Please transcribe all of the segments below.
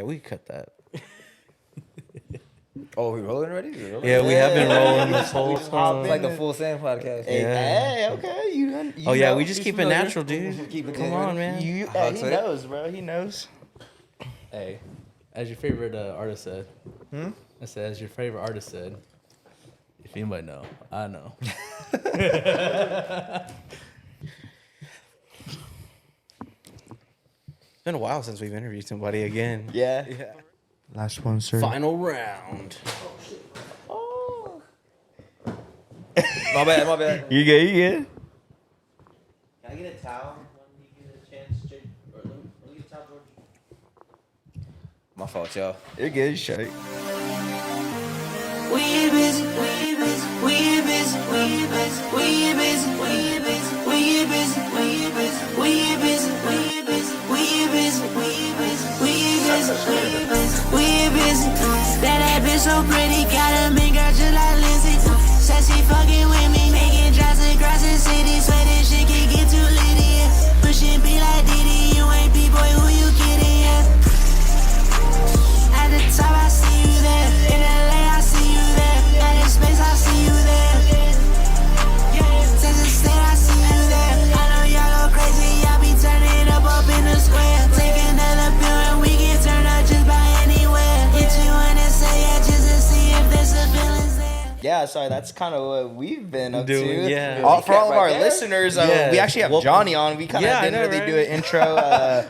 Yeah, we cut that. Oh, we rolling already? Yeah, we have been rolling this whole time. It's like the Full Sand podcast. Yeah. Hey, okay, you Oh yeah, know, we just you keep it familiar. natural, dude. Keep it Come natural. on, man. He Hugs it. knows, bro. He knows. Hey, as your favorite artist said. I said, as your favorite artist said. If anybody know, I know. It's been a while since we've interviewed somebody again. Yeah. Last one, sir. Final round. My bad. You good? You good? Can I get a towel when you get a chance, Jake? Or let me get a towel, George. My fault, y'all. You're good. Straight. We busy, we busy, we busy, we busy, we busy, we busy, we busy, we busy, we busy, we busy, we busy, we busy, we busy, we busy. That bitch so pretty, got a big girl just like Lindsay. Said she fucking with me, making drives across the city. Swear this shit can get too litty. Pushing be like Diddy, you ain't B-boy, who you kidding? At the top, I see you there. In LA, I see you there. At the space, I see you there. Texas State, I see you there. I know y'all go crazy, y'all be turning up in the square. Take another pill and we can turn up just by anywhere. Hit you in and say yeah, just to see if there's a feelings there. Yeah, sorry, that's kind of what we've been up Doing, to. yeah. For all of our Right there. listeners, Yeah. we actually have Well, Johnny on. We kind of yeah, I didn't know, really right? do an intro.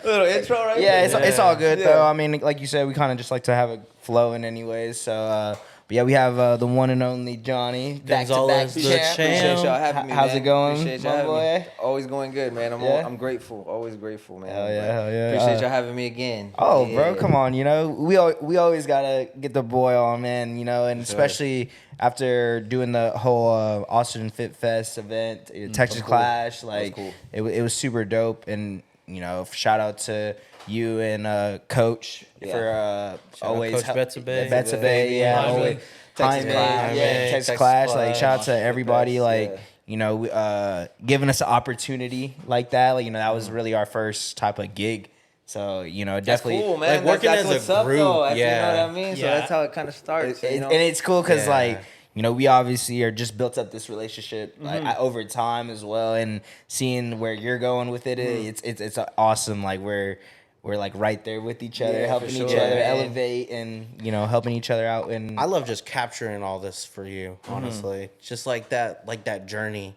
Little intro, right? Yeah, it's all good Yeah. though. I mean, like you said, we kind of just like to have it flowing anyways. So, but yeah, we have the one and only Johnny. Gonzales, the champ. Appreciate y'all having me, How's man. it going, Appreciate y'all my having boy? me. Always going good, man. Yeah? I'm grateful. Always grateful, man. Hell yeah. Appreciate y'all having me again. Oh, Yeah. bro, come on. You know, we always gotta get the boy on, man. You know, and especially after doing the whole Austin Fit Fest event, Texas cool. Clash, like cool. it was super dope. And you know, shout out to you and Coach Yeah. for always Coach Betsabe. Betsabe, yeah, Jaime. always. Texas Jaime, Clash. yeah, Jaime, Texas Texas Clash. Like Clash. shout out to everybody, Best, like. yeah. You know, giving us an opportunity like that. Like, you know, that was really our first type of gig. So, you know, That's definitely. cool, man. like, working that's as a what's up, group, though. That's, yeah. You know what I mean? So Yeah. that's how it kind of starts. you know? And it's cool because, Yeah. like, you know, we obviously are just built up this relationship like over time as well, and seeing where you're going with it, it's awesome. Like we're like right there with each other, Yeah, helping for each sure, other man. elevate, and you know, helping each other out. And I love just capturing all this for you, honestly. Just like that journey.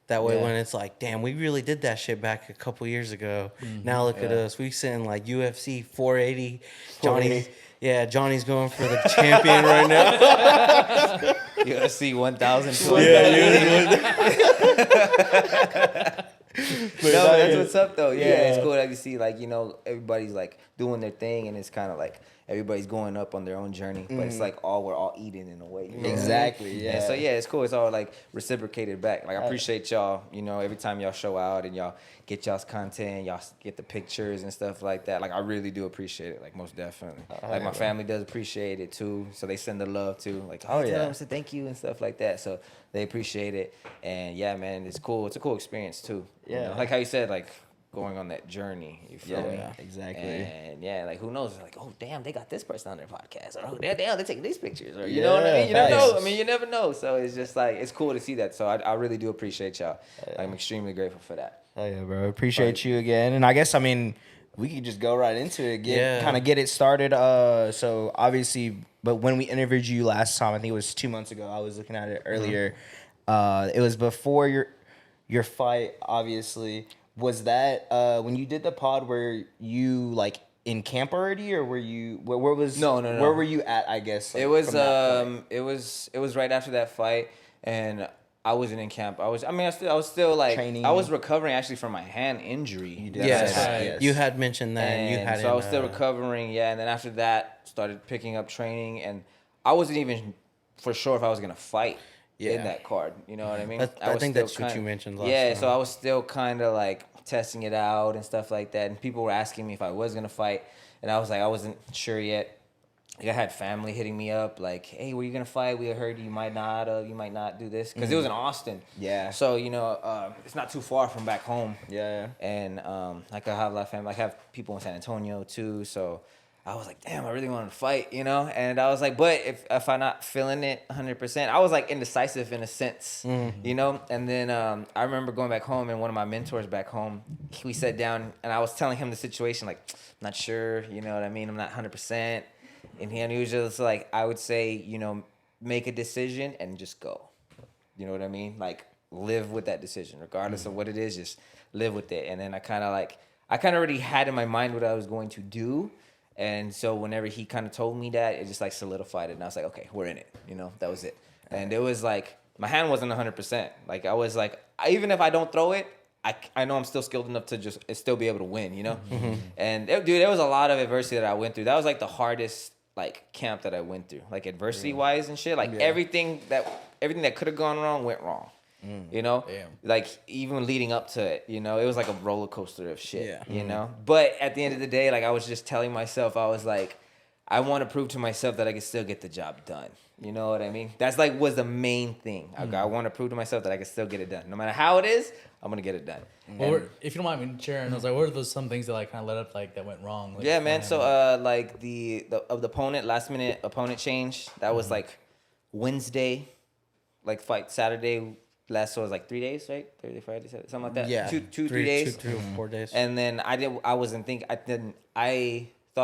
That way, Yeah. when it's like, damn, we really did that shit back a couple years ago. Now look at us. We sitting like UFC 480. Johnny's going for the champion right now. UFC 1000. But No, no, that's yeah. what's up though. Yeah, Yeah. it's cool that you see like, you know, everybody's like doing their thing and it's kind of like everybody's going up on their own journey, but it's like we're all eating in a way. You know what I mean? Exactly, yeah. And so yeah, it's cool. It's all like reciprocated back. Like I appreciate y'all, you know, every time y'all show out and y'all get y'all's content, y'all get the pictures and stuff like that. Like I really do appreciate it. Like most definitely. Like my family does appreciate it too. So they send the love too. Like Oh, tell yeah. them, say thank you and stuff like that. So they appreciate it. And yeah, man, it's cool. It's a cool experience too. You Yeah. know? Like how you said, like going on that journey. You feel me? Yeah, exactly. And yeah, like who knows? Like, oh damn, they got this person on their podcast, or oh damn, they're taking these pictures, or you know what I mean? You never facts. know. I mean, you never know. So it's just like it's cool to see that. So I really do appreciate y'all. I'm extremely grateful for that. Oh yeah, bro. Appreciate you again. And I guess we could just go right into it. Yeah. Kind of get it started. So obviously, but when we interviewed you last time, I think it was 2 months ago. I was looking at it earlier. It was before your fight. Obviously, was that when you did the pod? Were you like in camp already, or were you? Where was? No. Where were you at? I guess like, It was from that point? it was right after that fight, and I wasn't in camp. I was still like Training. I was recovering actually from my hand injury. You did Yes, say that, yes. you had mentioned that. And You had so I was still recovering, yeah. And then after that, started picking up training, and I wasn't even for sure if I was gonna fight in Yeah. that card. You know what I mean? I was think still that's what you mentioned last Yeah, time. so I was still kind of like testing it out and stuff like that. And people were asking me if I was gonna fight, and I was like, I wasn't sure yet. Like I had family hitting me up, like, "Hey, were you gonna fight? We heard you might not do this because it was in Austin." Yeah. So you know, it's not too far from back home. Yeah. And like I have a lot of family. I have people in San Antonio too. So I was like, damn, I really wanted to fight, you know? And I was like, but if I'm not feeling it 100%, I was like indecisive in a sense, you know? And then I remember going back home, and one of my mentors back home, we sat down and I was telling him the situation, like, I'm not sure, you know what I mean? I'm not 100%. And he was just like, I would say, you know, make a decision and just go. You know what I mean? Like, live with that decision, regardless of what it is, just live with it. And then I kind of already had in my mind what I was going to do. And so whenever he kind of told me that, it just like solidified it. And I was like, okay, we're in it. You know, that was it. And it was like, my hand wasn't 100%. Like, I was like, even if I don't throw it, I know I'm still skilled enough to just still be able to win, you know? And dude, there was a lot of adversity that I went through. That was like the hardest like camp that I went through, like adversity wise and shit. Like everything that could have gone wrong went wrong. You know, like even leading up to it, you know, it was like a roller coaster of shit, you know. But at the end of the day, like I was just telling myself, I was like, I want to prove to myself that I can still get the job done. You know what I mean? That's like was the main thing. I want to prove to myself that I can still get it done, no matter how it is. I'm gonna get it done. Well, if you don't mind me sharing, I was like, what are those some things that like kind of led up like that went wrong? Like, Yeah, man. So like the opponent, last minute opponent change. That was like Wednesday, like fight Saturday. Last so it was like 3 days, right? Thursday, Friday, Saturday, something like that. Yeah, 3 days. 2 or 4 days. And then I thought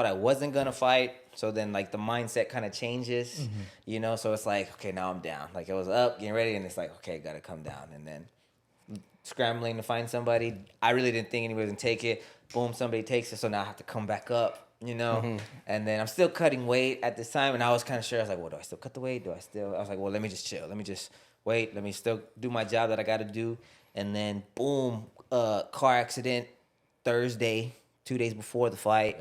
I wasn't gonna fight. So then like the mindset kind of changes, you know. So it's like, okay, now I'm down. Like it was up, getting ready, and it's like, okay, gotta come down. And then scrambling to find somebody. I really didn't think anybody was gonna take it. Boom, somebody takes it. So now I have to come back up, you know. And then I'm still cutting weight at this time, and I was kind of sure. I was like, well, do I still cut the weight? I was like, well, let me just chill. Let me just wait. Let me still do my job that I got to do. And then boom, car accident Thursday, 2 days before the fight.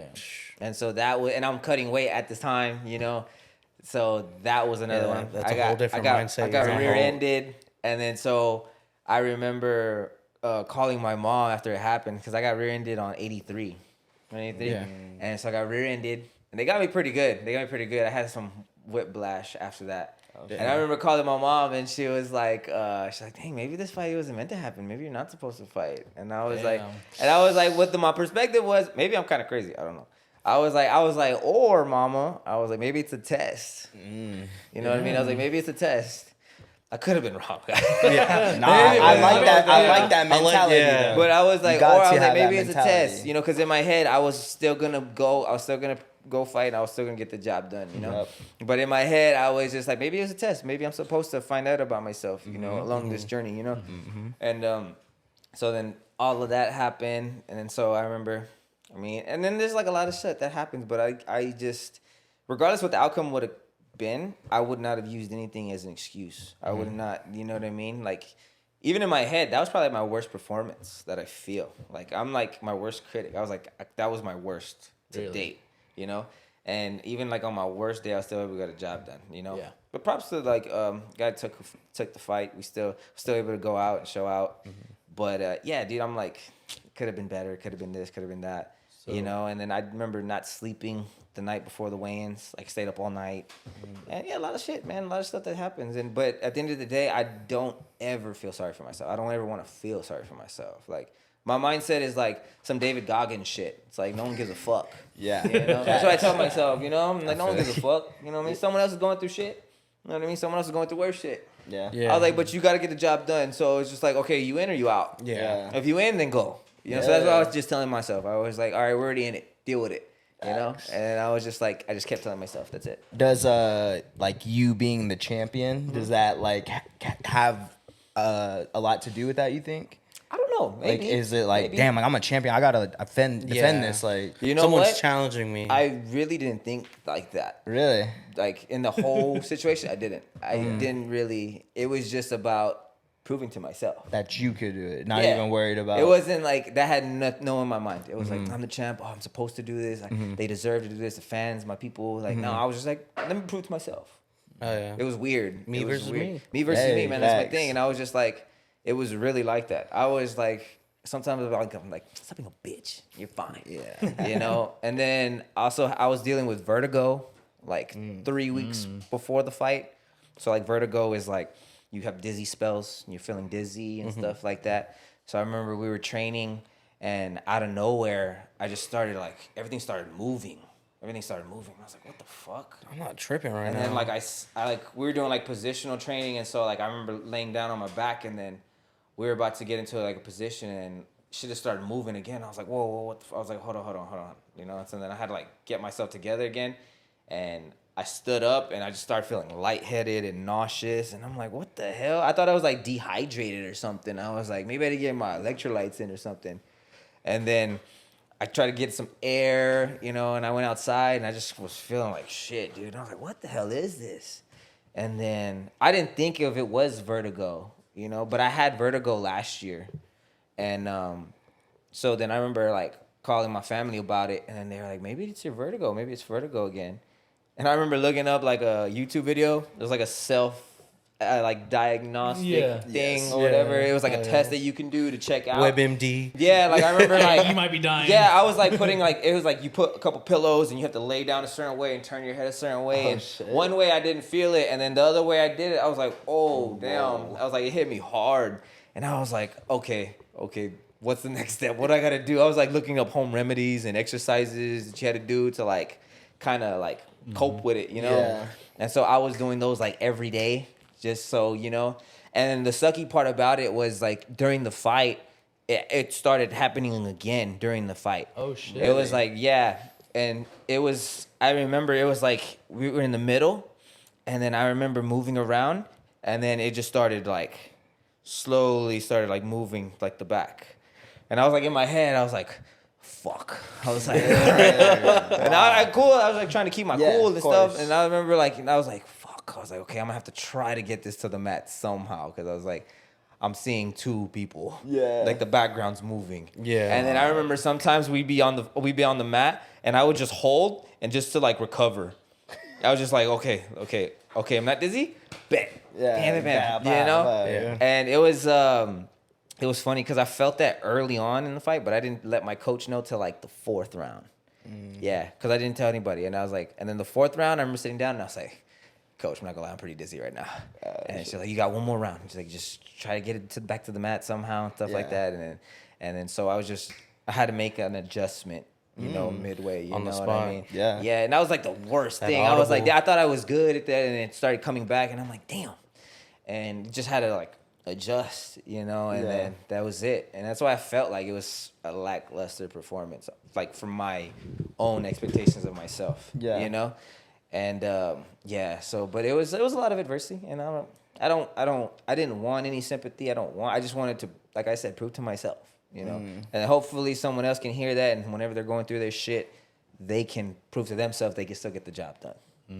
And so and I'm cutting weight at this time, you know. So that was another one. That's a whole different mindset. I got rear-ended, and then so I remember calling my mom after it happened because I got rear-ended on 83. And so I got rear-ended, and they got me pretty good. I had some whiplash after that. And I remember calling my mom, and she was like, dang, maybe this fight wasn't meant to happen. Maybe you're not supposed to fight. And I was like, what my perspective was, maybe I'm kind of crazy. I don't know. I was like, or mama, I was like, maybe it's a test. You know what I mean? I was like, maybe it's a test. I could have been wrong. I like that mentality. yeah. But I was like, maybe it's a test. You know, because in my head, I was still gonna go fight, and I was still gonna get the job done, you know. But in my head, I was just like, maybe it's a test. Maybe I'm supposed to find out about myself, you know, along this journey, you know. And so then all of that happened, and then so I remember, and then there's like a lot of shit that happens, but I just, regardless what the outcome would have been, I would not have used anything as an excuse. I would not, you know what I mean? Like, even in my head, that was probably my worst performance that I feel. Like, I'm like my worst critic. I was like, that was my worst to date. You know, and even like on my worst day, I was still able to get a job done. You know, but props to like guy took the fight. We still able to go out and show out. But yeah, dude, I'm like, could have been better. Could have been this. Could have been that. So, you know, and then I remember not sleeping the night before the weigh-ins. Like stayed up all night. And yeah, a lot of shit, man. A lot of stuff that happens. But at the end of the day, I don't ever feel sorry for myself. I don't ever want to feel sorry for myself. Like. My mindset is like some David Goggins shit. It's like no one gives a fuck. Yeah. You know? That's what I tell myself, you know? I'm like, no one gives a fuck. You know what I mean? Someone else is going through shit. You know what I mean? Someone else is going through worse shit. Yeah. I was like, but you got to get the job done. So it's just like, okay, you in or you out? Yeah. If you in, then go. You know, so that's what I was just telling myself. I was like, all right, we're already in it. Deal with it. You know? And I was just like, I just kept telling myself, that's it. Does, like, you being the champion, does that, like, have a lot to do with that, you think? I don't know. Maybe. Like, is it like, damn, like I'm a champion. I gotta defend this. Like, you know someone's what? challenging me. I really didn't think like that. really? Like in the whole situation, I didn't. I didn't really. It was just about proving to myself That you could do it. Not even worried about. It wasn't like that had no in my mind. It was like I'm the champ. Oh, I'm supposed to do this. Like, they deserve to do this. The fans, my people. Like no, I was just like, let me prove to myself. Oh yeah. It was weird. Me It was versus weird. me. Me versus me, man. That's my facts. thing. And I was just like, it was really like that. I was like, sometimes I'm like, stop being a bitch. You're fine. Yeah. You know? And then also I was dealing with vertigo like 3 weeks before the fight. So like vertigo is like you have dizzy spells and you're feeling dizzy and stuff like that. So I remember we were training and out of nowhere, I just started like, everything started moving. everything started moving. I was like, what the fuck? I'm not tripping right And now. then like we were doing like positional training, and so like I remember laying down on my back, and then we were about to get into like a position, and shit just started moving again. I was like, whoa, what the I was like, hold on, you know. So then I had to like get myself together again, and I stood up, and I just started feeling lightheaded and nauseous, and I'm like, what the hell? I thought I was like dehydrated or something. I was like, maybe I didn't get my electrolytes in or something. And then I tried to get some air, you know, and I went outside, and I just was feeling like shit, dude. And I was like, what the hell is this? And then I didn't think if it was vertigo, you know, but I had vertigo last year. And so then I remember like calling my family about it, and then they were like, maybe it's your vertigo. Maybe it's vertigo again. And I remember looking up like a YouTube video. It was like a self like diagnostic thing or whatever. It was like a test that you can do to check out. WebMD. Yeah, like I remember like You might be dying. yeah, I was like putting like, it was like you put a couple pillows and you have to lay down a certain way and turn your head a certain way. And one way I didn't feel it, and then the other way I did it, I was like, oh damn. I was like, it hit me hard. And I was like, okay, what's the next step? What do I gotta do? I was like looking up home remedies and exercises that you had to do to like kind of like cope with it, you know? Yeah. And so I was doing those like every day, just so, you know. And the sucky part about it was like during the fight, it started happening again during the fight. Oh, shit. It was like, yeah. And it was, I remember it was like we were in the middle, and then I remember moving around, and then it just started like slowly started like moving like the back. And I was like in my head, I was like, fuck. I was like, and I was like trying to keep my cool and stuff. And I remember like, and I was like, fuck. I was like, okay, I'm gonna have to try to get this to the mat somehow, because I was like, I'm seeing two people. Yeah. Like the background's moving. Yeah. And then I remember sometimes we'd be on the mat, and I would just hold and just to like recover. I was just like, okay, I'm not dizzy. Bet. Yeah. Bam. You know? Yeah. And it was funny because I felt that early on in the fight, but I didn't let my coach know till like the 4th round. Yeah, because I didn't tell anybody. And I was like, and then the 4th round, I remember sitting down and I was like, Coach, I'm not gonna lie, I'm pretty dizzy right now. And she's like, you got one more round. She's like, just try to get it back to the mat somehow and stuff like that. And then so I had to make an adjustment, you know, midway. You on know the what spot. I mean? Yeah. Yeah, and that was like the worst thing. audible. I was like, I thought I was good at that, and it started coming back, and I'm like, damn. And just had to like adjust, you know, and then that was it. And that's why I felt like it was a lackluster performance, like from my own expectations of myself. Yeah. You know? And so but it was a lot of adversity, and I didn't want any sympathy. I just wanted to, like I said, prove to myself, you know. And hopefully someone else can hear that, and whenever they're going through their shit, they can prove to themselves they can still get the job done.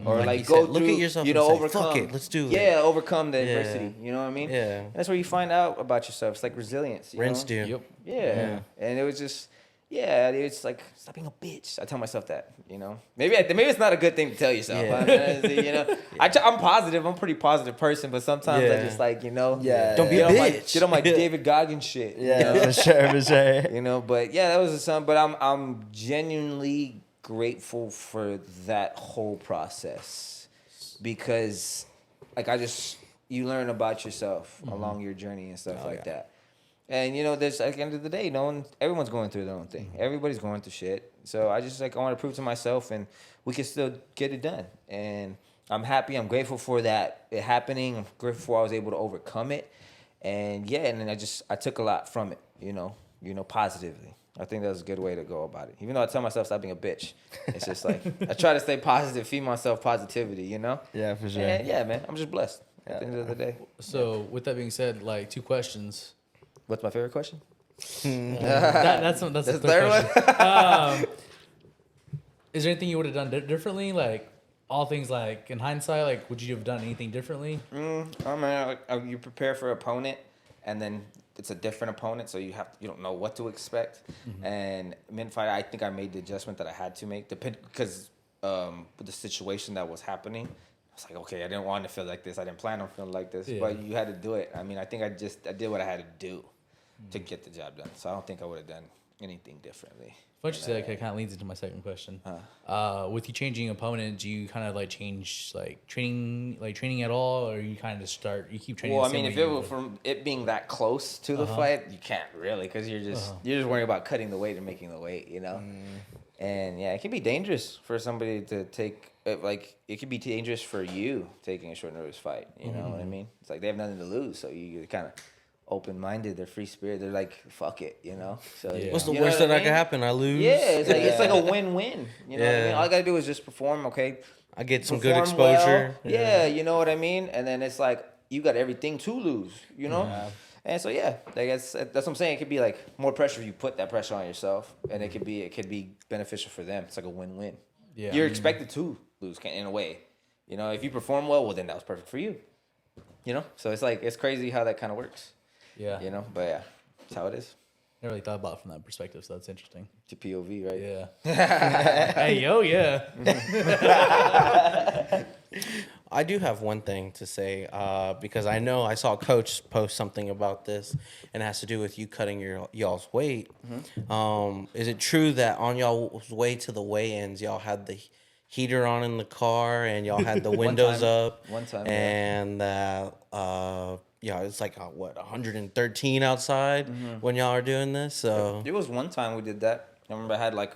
Or like go said, look through, at yourself you and know, say, overcome. "Fuck it, let's do it." Yeah, overcome the adversity. You know what I mean? Yeah. And that's where you find out about yourself. It's like resilience. You Rinse, know? dude. Yep. Yeah. And it was just, it's like, stop being a bitch. I tell myself that, you know. Maybe it's not a good thing to tell yourself. Yeah. You know, I'm positive. I'm a pretty positive person, but sometimes I just like, you know, Don't be a bitch. Get on my David Goggins shit. Yeah, you know? for sure. You know, but yeah, that was a son. But I'm genuinely grateful for that whole process, because like you learn about yourself along your journey and stuff like that. And you know, there's at the end of the day, everyone's going through their own thing. Everybody's going through shit. So I just I want to prove to myself, and we can still get it done. And I'm happy. I'm grateful for that it happening. I'm grateful for I was able to overcome it. And and then I took a lot from it. You know, positively. I think that's a good way to go about it. Even though I tell myself stop being a bitch, it's just like I try to stay positive, feed myself positivity. You know. Yeah, for sure. And man, I'm just blessed at the end of the day. So with that being said, like 2 questions. What's my favorite question? That's the third question. Is there anything you would have done differently? Like all things, like in hindsight, like would you have done anything differently? You prepare for an opponent, and then it's a different opponent, so you don't know what to expect. And mid-fight, I think I made the adjustment that I had to make, because with the situation that was happening. I was like, okay, I didn't want to feel like this. I didn't plan on feeling like this, but you had to do it. I mean, I think I did what I had to do to get the job done. So I don't think I would have done anything differently. What you said kind of leads into my second question. With you changing opponent, do you kind of like change training at all, or you kind of you keep training? Well, I mean, if it were from it being that close to the fight, you can't really, because you're just worrying about cutting the weight and making the weight, you know. And yeah, it can be dangerous for somebody to take. Like it could be dangerous for you taking a short notice fight. You know what I mean? It's like they have nothing to lose, so you're kind of open minded. They're free spirit. They're like, fuck it, you know. So What's the you know worst what that I mean? could happen? I lose. Yeah, it's like a win-win. You know what I mean? Yeah. All I gotta do is just perform. Okay, I get some good perform well. exposure. Yeah, you know what I mean. And then it's like you got everything to lose. You know. Yeah. And so yeah, I guess that's what I'm saying. It could be like more pressure if you put that pressure on yourself, and it could be beneficial for them. It's like a win-win. Yeah. You're expected to lose in a way. You know, if you perform well, then that was perfect for you. You know, so it's like it's crazy how that kind of works. Yeah. You know, but yeah, that's how it is. Never really thought about it from that perspective, so that's interesting. To POV, right? Yeah. Hey, yo, yeah. I do have one thing to say because I know I saw Coach post something about this, and it has to do with you cutting y'all's weight. Is it true that on y'all's way to the weigh-ins, y'all had the heater on in the car and y'all had the windows up? One time, yeah. And it's like 113 outside when y'all are doing this. So There was one time we did that. I remember I had like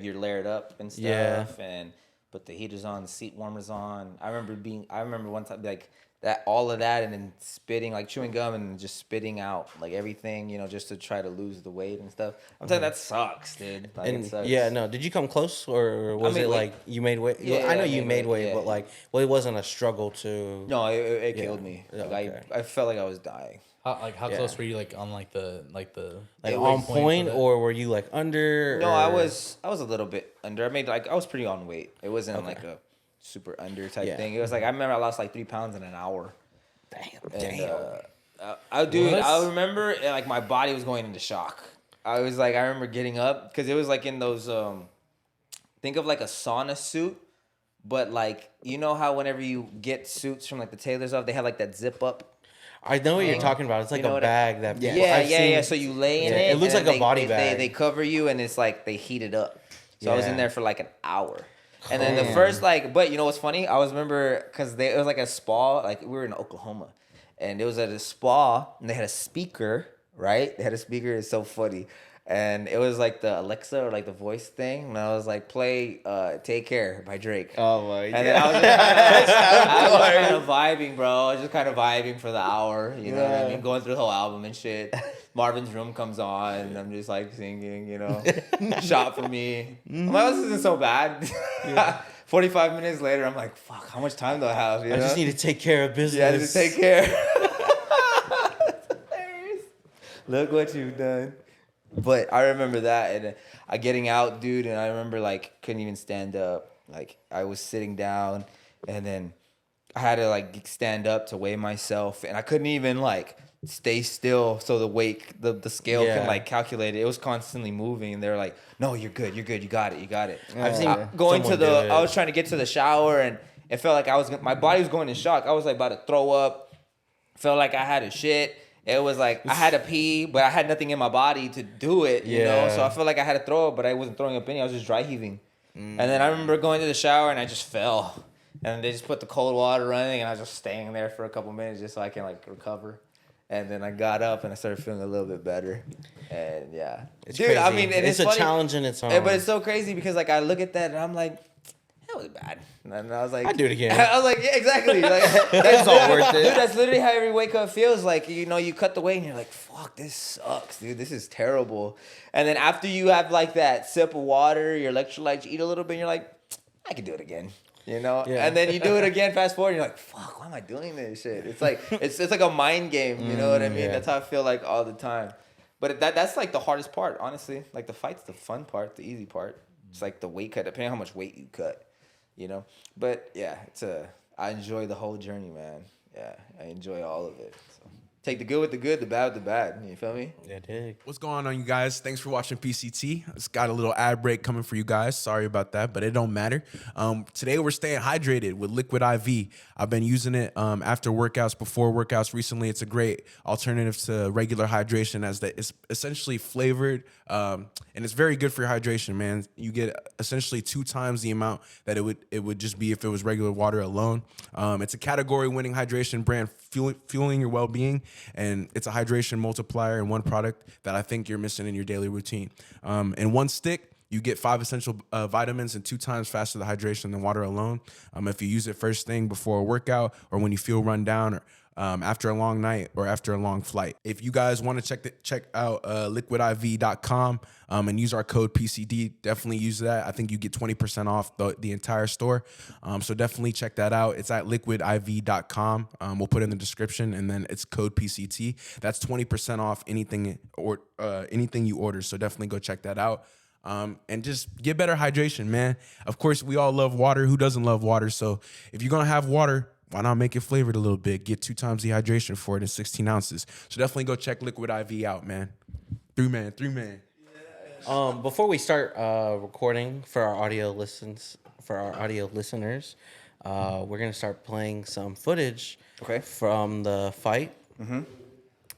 you're layered up and stuff, Yeah. and put the heaters on, the seat warmers on. I remember one time like that, all of that, and then spitting, like chewing gum and just spitting out like everything, you know, just to try to lose the weight and stuff. I'm telling you, that sucks, dude. Like, it and sucks. yeah, no. Did you come close, or was made it weight. like you made weight? Yeah, I know I you made made weight, weight, yeah. but like, it wasn't a struggle to. No, it Yeah. killed me. Yeah, Like okay. I felt like I was dying. Yeah. Close were you like on like the Like Yeah, on for point, that? or were you like under? No, or- I was a little bit under. I was pretty on weight. It wasn't like a super under type Yeah. thing. It was like I remember I lost like 3 pounds in an hour. Damn. And, I remember like my body was going into shock. I remember getting up because it was like in those think of like a sauna suit, but like you know how whenever you get suits from like the tailors off, they have like that zip up. I know what you're talking about. It's like know a what bag that. Yeah. people- I've seen- So you lay in Yeah, it. it looks and like a they- body they, bag. They cover you and it's like they heat it up. So I was in Yeah. there for like an hour. And then the Damn. first but you know what's funny? I remember because it was like a spa. Like we were in Oklahoma, and it was at a spa, and they had a speaker. Right? They had a speaker. It's so funny. And it was like the Alexa or like the voice thing. And I was like, play Take Care by Drake. Oh my And then I was just kind of vibing, bro. I was just kind of vibing for the hour. You know what I mean? Going through the whole album and shit. Marvin's Room comes on, and I'm just like singing, you know. Shot for me. I'm like, this isn't so bad. 45 minutes later, I'm like, fuck, how much time do I have? You I know? just need to take care of business. Yeah, just take care. Look what you've done. But I remember that, and I getting out, dude, and I remember like couldn't even stand up. Like I was sitting down, and then I had to like stand up to weigh myself, and I couldn't even like stay still so the scale Yeah. can like calculate it. It was constantly moving, and they were like, "No, you're good, you got it." I've seen Going to someone do it. I was trying to get to the shower, and it felt like my body was going in shock. I was like about to throw up. Felt like I had a shit. It was like I had to pee, but I had nothing in my body to do it, you know? Yeah. So I felt like I had to throw up, but I wasn't throwing up any. I was just dry heaving. And then I remember going to the shower, and I just fell. And they just put the cold water running, and I was just staying there for a couple minutes just so I can, like, recover. And then I got up, and I started feeling a little bit better. And, yeah. It's Dude, crazy. I mean, and it's a funny, challenge in its own. but it's so crazy because, like, I look at that, and I'm like, that was bad. And I was like, I'd do it again. I was like, yeah, exactly. Like, that's all worth it. Dude, that's literally how every wake up feels. Like, you know, you cut the weight and you're like, fuck, this sucks, dude. This is terrible. And then after you have like that sip of water, your electrolytes, you eat a little bit, and you're like, I can do it again. You know? Yeah. And then you do it again, fast forward, and you're like, fuck, why am I doing this shit? It's like it's like a mind game, you know what I mean? yeah. That's how I feel like all the time. But that's like the hardest part, honestly. Like the fight's the fun part, the easy part. It's like the weight cut, depending on how much weight you cut. You know, but yeah, I enjoy the whole journey, man. Yeah, I enjoy all of it. So, take the good with the good, the bad with the bad. You feel me? Yeah, dig. What's going on, you guys? Thanks for watching PCT. It's got a little ad break coming for you guys. Sorry about that, but it don't matter. Today we're staying hydrated with Liquid IV. I've been using it after workouts, before workouts. Recently, it's a great alternative to regular hydration, as that it's essentially flavored, and it's very good for your hydration, man. You get essentially 2 times the amount that it would just be if it was regular water alone. It's a category-winning hydration brand, fueling your well-being, and it's a hydration multiplier in one product that I think you're missing in your daily routine. In one stick, You get 5 essential vitamins and 2 times faster the hydration than water alone. If you use it first thing before a workout or when you feel run down or after a long night or after a long flight. If you guys want to check out liquidiv.com and use our code PCD, definitely use that. I think you get 20% off the entire store. So definitely check that out. It's at liquidiv.com. We'll put it in the description, and then it's code PCT. That's 20% off anything you order. So definitely go check that out. And just get better hydration, man. Of course, we all love water. Who doesn't love water? So if you're going to have water, why not make it flavored a little bit? Get 2 times the hydration for it in 16 ounces. So definitely go check Liquid IV out, man. 3 man. Before we start recording for our audio listeners, we're gonna start playing some footage from the fight.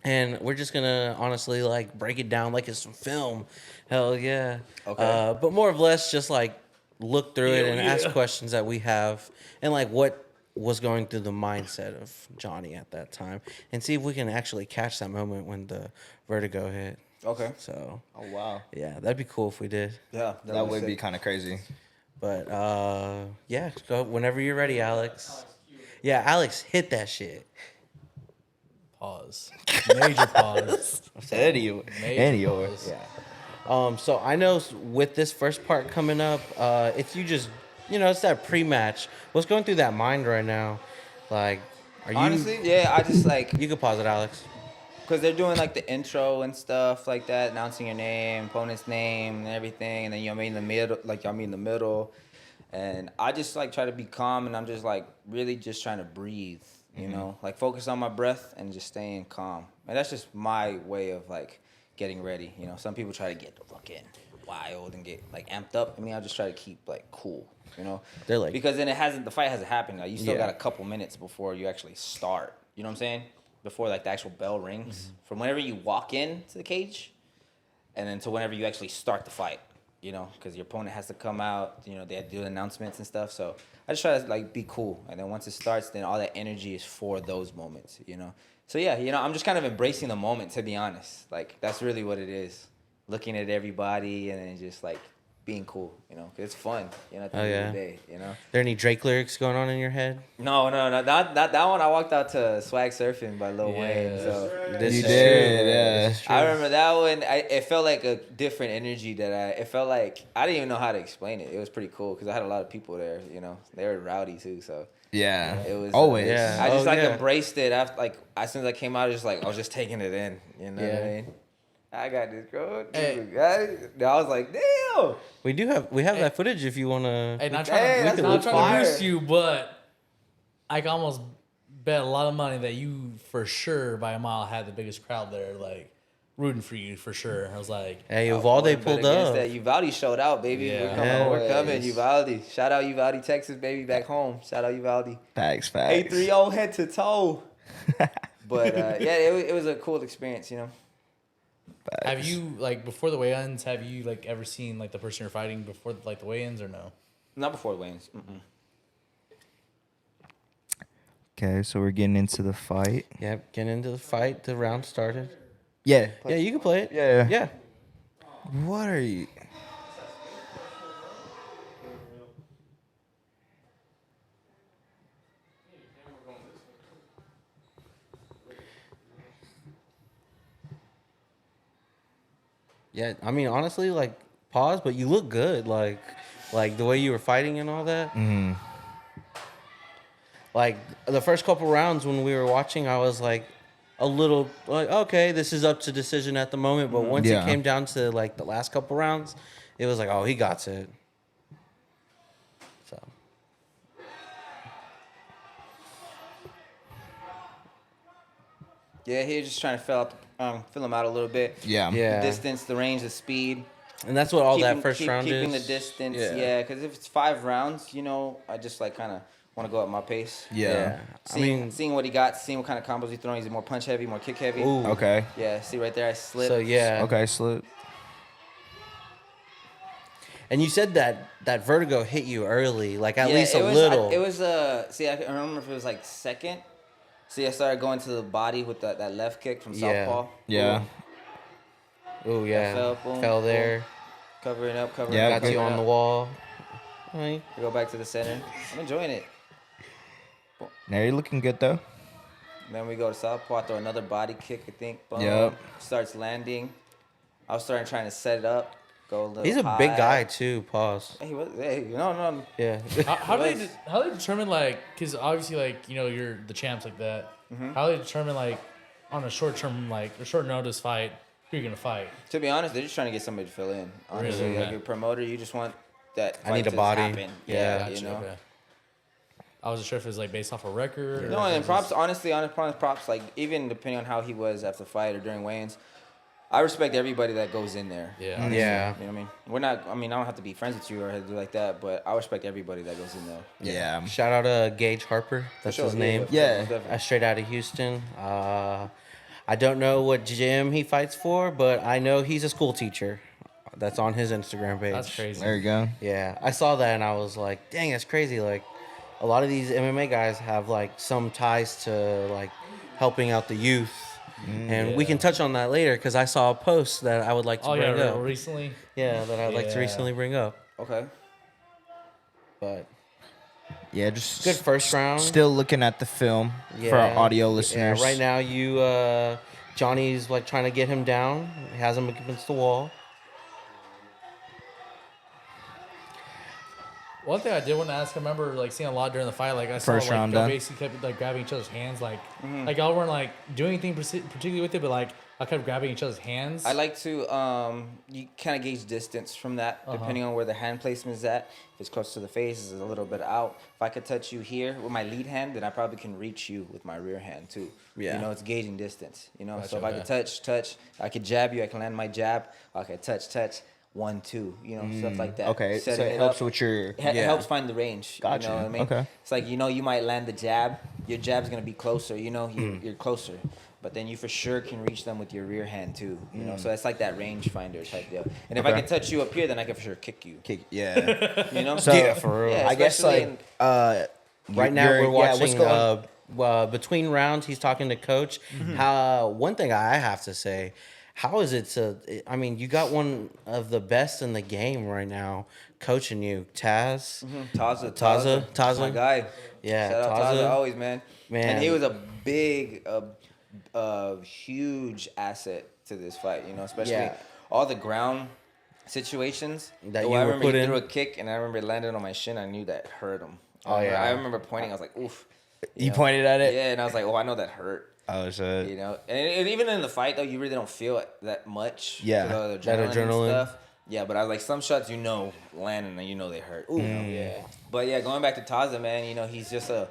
And we're just gonna honestly like break it down like it's some film. Hell yeah. Okay. But more or less just like look through it and ask questions that we have and like what was going through the mindset of Johnny at that time and see if we can actually catch that moment when the vertigo hit. Okay. So. Oh wow. Yeah, that'd be cool if we did. Yeah, That would be kind of crazy. But yeah, go whenever you're ready, Alex. Yeah, Alex, hit that shit. Pause. Major pause. Anyway. Yeah. So I know with this first part coming up, if you just, it's that pre-match. What's going through that mind right now? Like, are you honestly, yeah, I just like You could pause it, Alex. because they're doing like the intro and stuff like that, announcing your name, opponent's name, and everything, and then y'all meet in the middle, and I just like try to be calm, and I'm just like really just trying to breathe, you know, like focus on my breath and just staying calm, and that's just my way of like getting ready. Some people try to get the fucking wild and get like amped up. I mean, I just try to keep like cool, They're like, because then the fight hasn't happened. Like you still got a couple minutes before you actually start. You know what I'm saying? Before like the actual bell rings, from whenever you walk into the cage, and then to whenever you actually start the fight, because your opponent has to come out, they have to do the announcements and stuff. So I just try to like be cool, and then once it starts, then all that energy is for those moments, So yeah, I'm just kind of embracing the moment, to be honest. Like that's really what it is, looking at everybody and then just like being cool, 'cause it's fun, at the end of the day, there any Drake lyrics going on in your head? No, not that one. I walked out to Swag Surfing by Lil Wayne. So This is did, true. I remember that one. It felt like a different energy it felt like I didn't even know how to explain it. It was pretty cool because I had a lot of people there. They were rowdy too. So Yeah. it was Always. Yeah. I just yeah. embraced it after as soon as I came out. I was just taking it in. You know what I mean? I got this girl. I was like, damn. We have that footage if you wanna. Hey, not Hey, trying that's to fire. boost you, but I can almost bet a lot of money that you, for sure, by a mile, had the biggest crowd there, like rooting for you for sure. I was like, Hey, Uvalde Bet pulled against up. that. Uvalde showed out, baby. Yeah. We're coming. Uvalde. Shout out Uvalde, Texas, baby, back home. Shout out Uvalde. Facts. 830 head to toe. But it was a cool experience, have you like before the weigh-ins? Have you like ever seen like the person you're fighting before like the weigh-ins or no? Not before the weigh-ins. Okay, so we're getting into the fight. Yep, getting into the fight. The round started. Yeah. Yeah, you can play it. Yeah. Yeah. What are you? Yeah, I mean, honestly, like, pause, but you look good. Like the way you were fighting and all that. Mm. Like, the first couple rounds when we were watching, I was like, a little, like, okay, this is up to decision at the moment. But once it came down to, like, the last couple rounds, it was like, oh, he got it. So. Yeah, he was just trying to fill him out a little bit. Yeah. Yeah. The distance, the range, the speed. And that's what all that first round keeping is. the distance, Yeah. because if it's 5 rounds, I just like kind of want to go at my pace. Yeah. Seeing what he got, seeing what kind of combos he's throwing. Is he more punch heavy, more kick heavy? Ooh. Okay. Yeah, see right there, I slipped. So, yeah. Okay, slip. And you said that vertigo hit you early, like at least a little. It was see, I can't remember if it was like second. See, I started going to the body with that left kick from Yeah. southpaw. Yeah. Oh yeah, Fell, boom, fell boom. there. covering up. Yeah, Got you on the wall. Right. We go back to the center. I'm enjoying it. Now you're looking good though. Then we go to southpaw, throw another body kick, I think. Boom. Yep. Starts landing. I was trying to set it up. Go a little He's a high. big guy too. Pause. He was, no. Yeah. How do they determine like? Because obviously like you're the champs like that. How do they determine like on a short term like a short notice fight who you're gonna fight? To be honest, they're just trying to get somebody to fill in. Honestly, Really? like Okay. a promoter, you just want that. I need fight a to body. Happen. Yeah. you Gotcha, know. okay. I wasn't sure if it was like based off a record. Or No, and props. Honestly, props. Like even depending on how he was after the fight or during weigh-ins, I respect everybody that goes in there. Yeah. honestly. Yeah. You know what I mean? We're not. I mean, I don't have to be friends with you or do like that, but I respect everybody that goes in there. Yeah. Shout out to Gage Harper. That's sure, his yeah, name. Yeah. definitely. Straight out of Houston. I don't know what gym he fights for, but I know he's a school teacher. That's on his Instagram page. That's crazy. There you go. Yeah, I saw that and I was like, dang, that's crazy. Like, a lot of these MMA guys have like some ties to like helping out the youth. And we can touch on that later because I saw a post that I would like to Oh yeah, bring up. recently. Yeah, that I'd like to Yeah. recently bring up. Okay. But Yeah, just good first round. Still looking at the film for our audio listeners. Yeah, right now Johnny's like trying to get him down. He has him against the wall. One thing I did want to ask, I remember like seeing a lot during the fight. Like I saw First like round y'all done. basically kept like grabbing each other's hands. Like like y'all weren't like doing anything particularly with it, but like I kept grabbing each other's hands. I like to you kind of gauge distance from that depending on where the hand placement is at. If it's close to the face, it's a little bit out. If I could touch you here with my lead hand, then I probably can reach you with my rear hand too. Yeah. You know, it's gauging distance. You know, Gotcha, so if I could touch, I could jab you, I can land my jab. I could touch, 1, 2. You know, stuff like that. Okay, so Setting it helps up. with your. It helps find the range. Gotcha. You know what I mean? Okay. It's like, you might land the jab. Your jab's going to be closer. You know, you're closer. But then you for sure can reach them with your rear hand too. You know, so it's like that range finder type deal. And if I Okay. can touch you up here, then I can for sure kick you. Yeah. You know? So Yeah, for real. Yeah, I guess especially like Right now we're what's watching going- between rounds. He's talking to coach. How one thing I have to say, how is it to? I mean, you got one of the best in the game right now coaching you, Taz. Taza, my guy. Yeah, Shout out Taza. Taza always, man. Man. And he was a big, huge asset to this fight. You know, especially Yeah. all the ground situations That Oh, you I were remember put he in? threw a kick, and I remember it landed on my shin. I knew that hurt him. Oh, yeah. I remember pointing. I was like, oof. You know? pointed at it. Yeah, and I was like, oh, I know that hurt. Oh shit. You know, and even in the fight though, you really don't feel it that much. Yeah. with all the That and adrenaline. stuff. Yeah, but I was like, some shots landing and they hurt. You know? Yeah. But yeah, going back to Taza, man, he's just a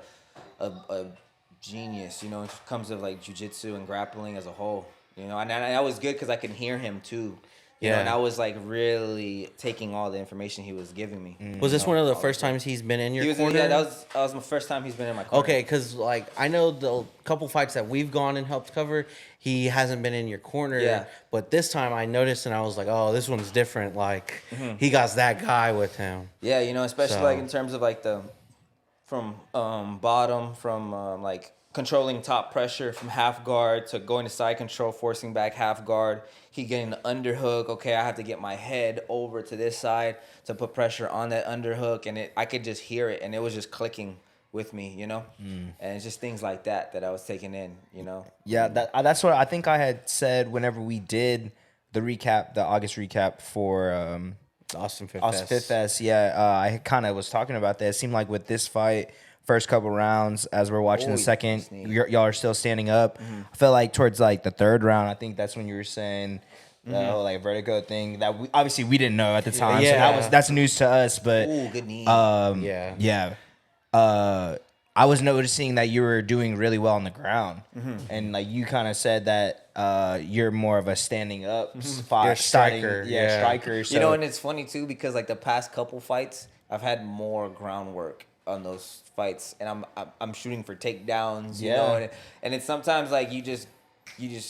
genius. You know, in terms of like jujitsu and grappling as a whole. You know, and that was good because I can hear him too. You know, Yeah. and I was like really taking all the information he was giving me. Was this You know, one of the all first that. times he's been in your He was corner? that was my first time he's been in my corner. Okay, because like I know the couple fights that we've gone and helped cover, he hasn't been in your corner. Yeah. But this time I noticed and I was like, oh, this one's different. Like he got that guy with him. Yeah, especially So- like in terms of like from bottom, from like controlling top pressure from half guard to going to side control, forcing back half guard. He getting the underhook. Okay, I have to get my head over to this side to put pressure on that underhook, and I could just hear it, and it was just clicking with me, And it's just things like that I was taking in, Yeah, that's what I think I had said whenever we did the August recap for Austin Fit Austin Fit Fest. Yeah, I kind of was talking about that. It seemed like with this fight, first couple rounds, as we're watching the second, sneak. y'all are still standing up. I felt like towards like the third round, I think that's when you were saying the whole like vertigo thing that obviously we didn't know at the time. Yeah. So that's news to us. But Ooh, good knee. Yeah. I was noticing that you were doing really well on the ground, and like you kind of said that you're more of a standing up spot, You're a striker, yeah. striker. So, And it's funny too because like the past couple fights, I've had more groundwork on those fights, and I'm shooting for takedowns, you know, and it's sometimes like you just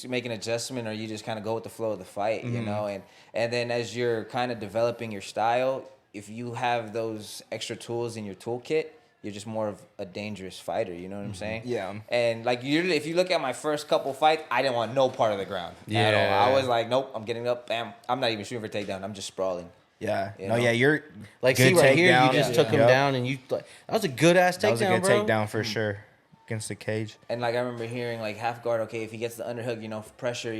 make an adjustment or you just kind of go with the flow of the fight, you know, and then as you're kind of developing your style, if you have those extra tools in your toolkit, you're just more of a dangerous fighter, you know what I'm saying? Yeah. And like usually, if you look at my first couple fights, I didn't want no part of the ground at all. I was like, nope, I'm getting up, bam. I'm not even shooting for takedown. I'm just sprawling. Yeah. You No, know? yeah, you're Like, good see right here, takedown. you just took him Yep. down, and you like that was a good ass takedown, That was a good bro. takedown for sure against the cage. And like I remember hearing like half guard, okay, if he gets the underhook, pressure,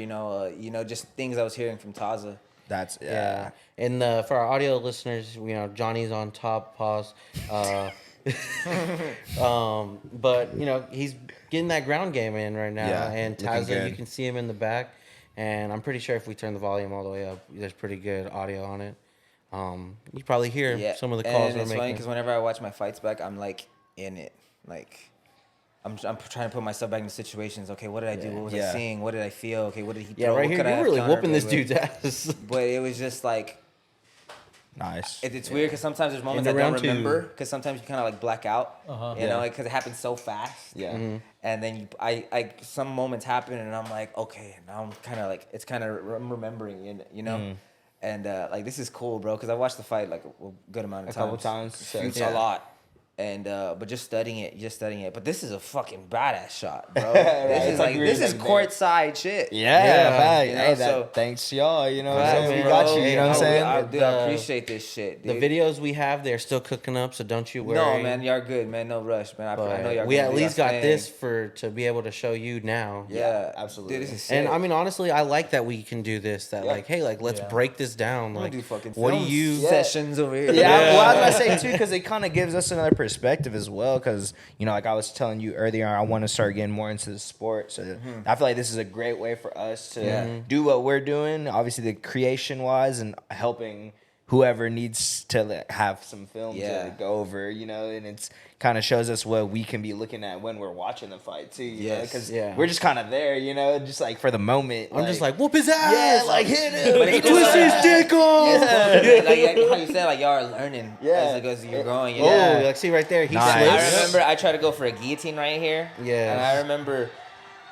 just things I was hearing from Taza. That's Yeah. And for our audio listeners, Johnny's on top, pause. But he's getting that ground game in right now, Yeah, and looking Taza, good. you can see him in the back, and I'm pretty sure if we turn the volume all the way up, there's pretty good audio on it. You probably hear some of the calls and we're it's funny making. because whenever I watch my fights back, I'm like in it, like. I'm trying to put myself back in situations. Okay, what did I do? What was I seeing? What did I feel? Okay, what did he Yeah, throw? right What here, could I you're have really countered whooping this with? dude's ass. But it was just like nice. it's weird because sometimes there's moments I Into don't round two. remember because sometimes you kind of like black out, Yeah. because it happens so fast. Yeah. And then I some moments happen and I'm like, okay, now I'm kind of like I'm remembering, and like this is cool, bro, because I watched the fight like a good amount of times. A couple times. So, It's yeah. a lot. And but just studying it. But this is a fucking badass shot, bro. It's like this is really courtside shit. Yeah, fact. You know, hey, so- thanks to y'all. You know what Right, I'm saying? We man. got you. Hey, You know what I'm no, saying? I appreciate this shit, The dude. videos we have, they're still cooking up, so don't you worry. No, man, y'all good, man. No rush, man. I know y'all. we gonna at do least y'all got thing. this to be able to show you now. Yeah, absolutely. Dude, this is sick. And I mean, honestly, I like that we can do this. That Yeah. let's break this down. I'm gonna Like, do fucking what do film you? sessions over here? Yeah, well, I was gonna say too, because it kind of gives us another perspective as well. Because like I was telling you earlier, I want to start getting more into the sport. So I feel like this is a great way for us to do what we're doing. Obviously, the creation wise and helping whoever needs to have some film to go over. And it's kind of shows us what we can be looking at when we're watching the fight too. Because we're just kind of there. Just like for the moment. I'm just like whoop his ass. yeah, like hit him. But it's twist his dick off. like how you said, like y'all are learning as you're growing. Oh, like see right there, he Nice. slips. I remember I tried to go for a guillotine right here. Yeah. And I remember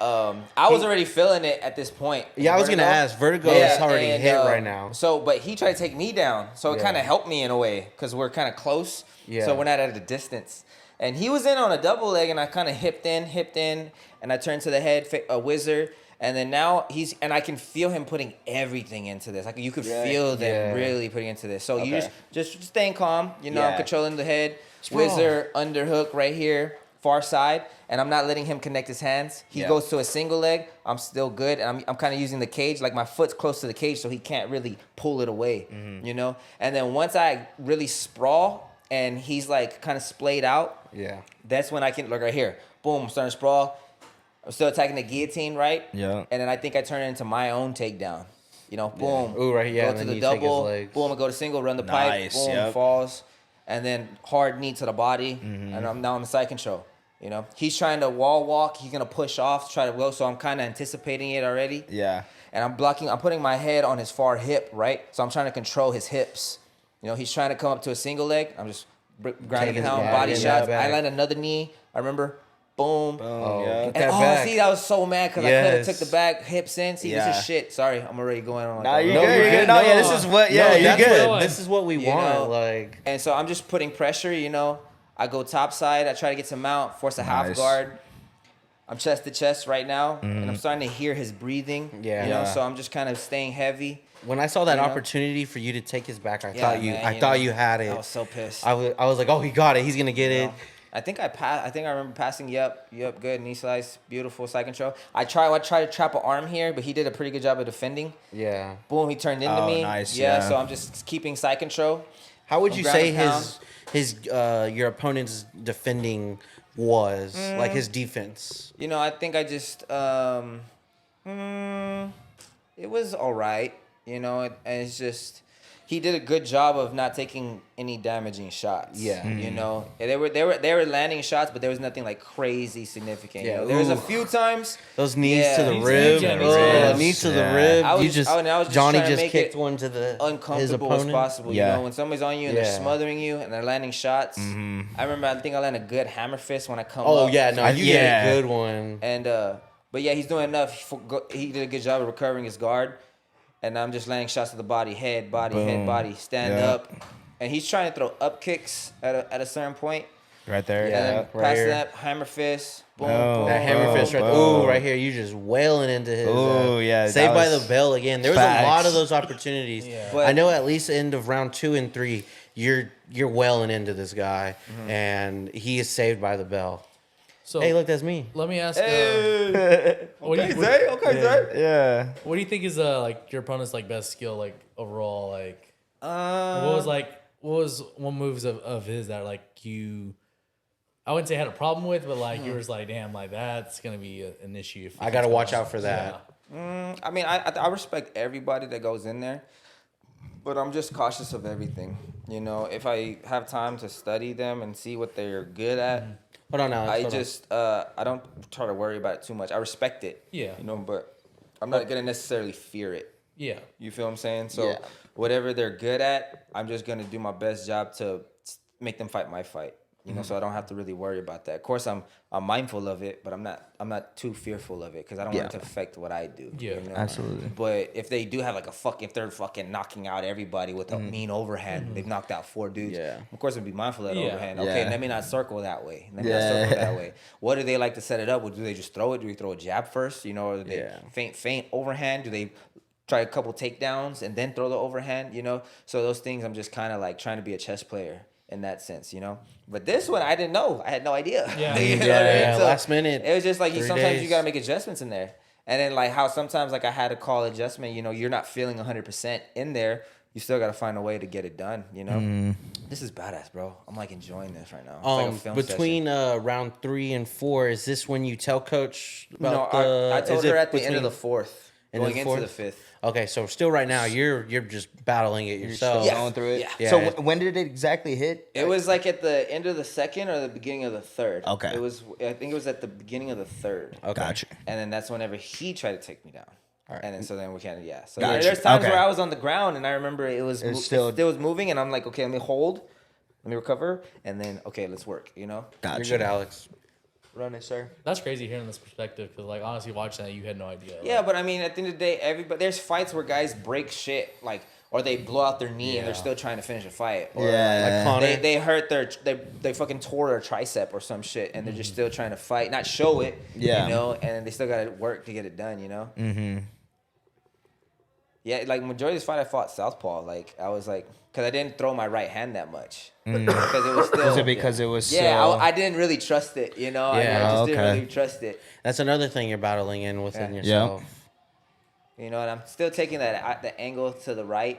I was already feeling it at this point. Yeah, I was gonna ask. Vertigo is already and, hit right now. So, but he tried to take me down. So it Yeah. kind of helped me in a way because we're kind of close. Yeah. So we're not at a distance. And he was in on a double leg, and I kind of hipped in, and I turned to the head, a wizard. And then now and I can feel him putting everything into this. Like you could feel them really putting into this. So you just staying calm. I'm controlling the head. Wizard underhook right here, far side, and I'm not letting him connect his hands. He goes to a single leg. I'm still good, and I'm kind of using the cage. Like my foot's close to the cage, so he can't really pull it away. And then once I really sprawl and he's like kind of splayed out, that's when I can look right here. Boom, I'm starting to sprawl. I'm still attacking the guillotine, right? Yeah. And then I think I turn it into my own takedown. Boom. Ooh, right, yeah, Go and to then the you take his double. legs. Boom, I go to single, run the Nice, pipe. Boom, yep. falls. And then hard knee to the body. And now I'm in side control. He's trying to wall walk. He's going to push off, try to go. So I'm kind of anticipating it already. Yeah. And I'm putting my head on his far hip, right? So I'm trying to control his hips. He's trying to come up to a single leg. I'm just grinding Taking down, it body back, shots. back. I land another knee. I remember. Boom. Get And that back. see, I was so mad because I could have Yes. took the back hips in. See, this Yeah. is shit. Sorry, I'm already going on. Like Nah, that. you're No, good. you're You're good. good. No, yeah, No. this is what. No, Yeah, you're that's good. what- this is what we You want. know? Like, And so I'm just putting pressure, I go top side. I try to get some mount, force a half Nice. guard. I'm chest to chest right now, and I'm starting to hear his breathing. Yeah. So I'm just kind of staying heavy. when I saw that You know? opportunity for you to take his back, I Yeah, thought man, I thought you had it. I was so pissed. I was like, oh, he got it. He's gonna get it. I think I remember passing. Yep, good knee slice, beautiful side control. I tried to trap an arm here, but he did a pretty good job of defending. Yeah. Boom, he turned into Oh, me. nice, Yeah, yeah. so I'm just keeping side control. How would On you ground say and pound. his your opponent's defending was like his defense? I think I just it was all right. And it's just he did a good job of not taking any damaging shots. Yeah. And they were landing shots, but there was nothing like crazy significant. Yeah, There was a ooh. few times. Those knees to the Yeah. rib, Yeah, knees to the yeah. rib. I was You just- just I was just Johnny trying to just make kicked it one to his Uncomfortable as opponent. possible. Yeah. When somebody's on you and they're Yeah. smothering you and they're landing shots. I remember I think I landed a good hammer fist when I come Oh up. yeah, no, you yeah. get a good one. And but yeah, he's doing enough. He did a good job of recovering his guard, and I'm just landing shots to the body, head, Boom. body, stand Yeah. up, and he's trying to throw up kicks at a certain point, Right there. And then right pass here. that hammer fist. Boom, Oh, boom, That hammer boom, fist right boom. Ooh, right here. You just wailing into his. Ooh, yeah, Saved that by was the Bell again. There was a lot facts. of those opportunities. Yeah. But- I know at least end of round 2 and 3, you're wailing into this guy, and he is saved by the Bell. So Hey, look, that's me. let me ask. Hey. What do you- Okay, Zay. Okay, Zay. Yeah. What do you think is like your opponent's like best skill like overall? Like what was one moves of his that like you? I wouldn't say had a problem with, but like you were just like, damn, like that's gonna be an issue. If I got to watch out for that. I mean, I respect everybody that goes in there, but I'm just cautious of everything. You know, if I have time to study them and see what they're good at, Hold on now. I don't try to worry about it too much. I respect it. Yeah. You know, but I'm not gonna necessarily fear it. Yeah. You feel what I'm saying? So Yeah. whatever they're good at, I'm just gonna do my best job to make them fight my fight. You know, so I don't have to really worry about that. Of course, I'm mindful of it, but I'm not too fearful of it because I don't want it to affect what I do. Yeah. you know? Absolutely. But if they do have like if they're fucking knocking out everybody with a mean overhand, they've knocked out 4 dudes. Yeah. Of course, I'd be mindful of that Yeah. overhand. Okay, Yeah. let me not circle that way. Let me not circle that way. What do they like to set it up with? Do they just throw it? Do we throw a jab first? You know, or do they feint overhand? Do they try a couple takedowns and then throw the overhand? You know, so those things I'm just kind of like trying to be a chess player in that sense, you know. But this one I didn't know. I had no idea. Yeah. You know what I mean? Yeah, last minute, It was just like 3 sometimes you days. gotta make adjustments in there. And then like how sometimes like I had to call adjustment, you know, you're not feeling 100% in there. You still gotta find a way to get it done, you know. This is badass, bro. I'm like enjoying this right now. It's like a film Between round 3 and 4, is this when you tell coach session. about No, I the? told is her it at the end of between- the 4th, End of going the into the 4th? 5th. Okay, so still right now you're just battling it yourself. Yeah. Going through it. Yeah. So Yeah. when did it exactly hit? It was like at the end of the 2nd or the beginning of the 3rd. Okay. I think it was at the beginning of the 3rd. Okay. Gotcha. And then that's whenever he tried to take me down. All right. And then so then we kind of So Gotcha. there's times Okay. where I was on the ground and I remember it was still- still was moving and I'm like, okay, let me hold, let me recover, and then okay, let's work. You know. Gotcha. You're good, Alex. Run it, sir. That's crazy hearing this perspective because like honestly watching that you had no idea. Yeah, but I mean, at the end of the day, there's fights where guys break shit like, or they blow out their knee and they're Yeah. still trying to finish a fight. Or Yeah. Like Connor. they hurt they fucking tore their tricep or some shit and they're just still trying to fight, not show it. Yeah. You know, and they still gotta work to get it done. You know. Mm-hmm. Yeah, like majority of this fight I fought southpaw. Like I was like, cause I didn't throw my right hand that much because it was still. Was it because it was Yeah, so... I didn't really trust it. You know, I Yeah, just didn't okay. really trust it. That's another thing you're battling in within Yeah. yourself. You know, and I'm still taking that the angle to the right.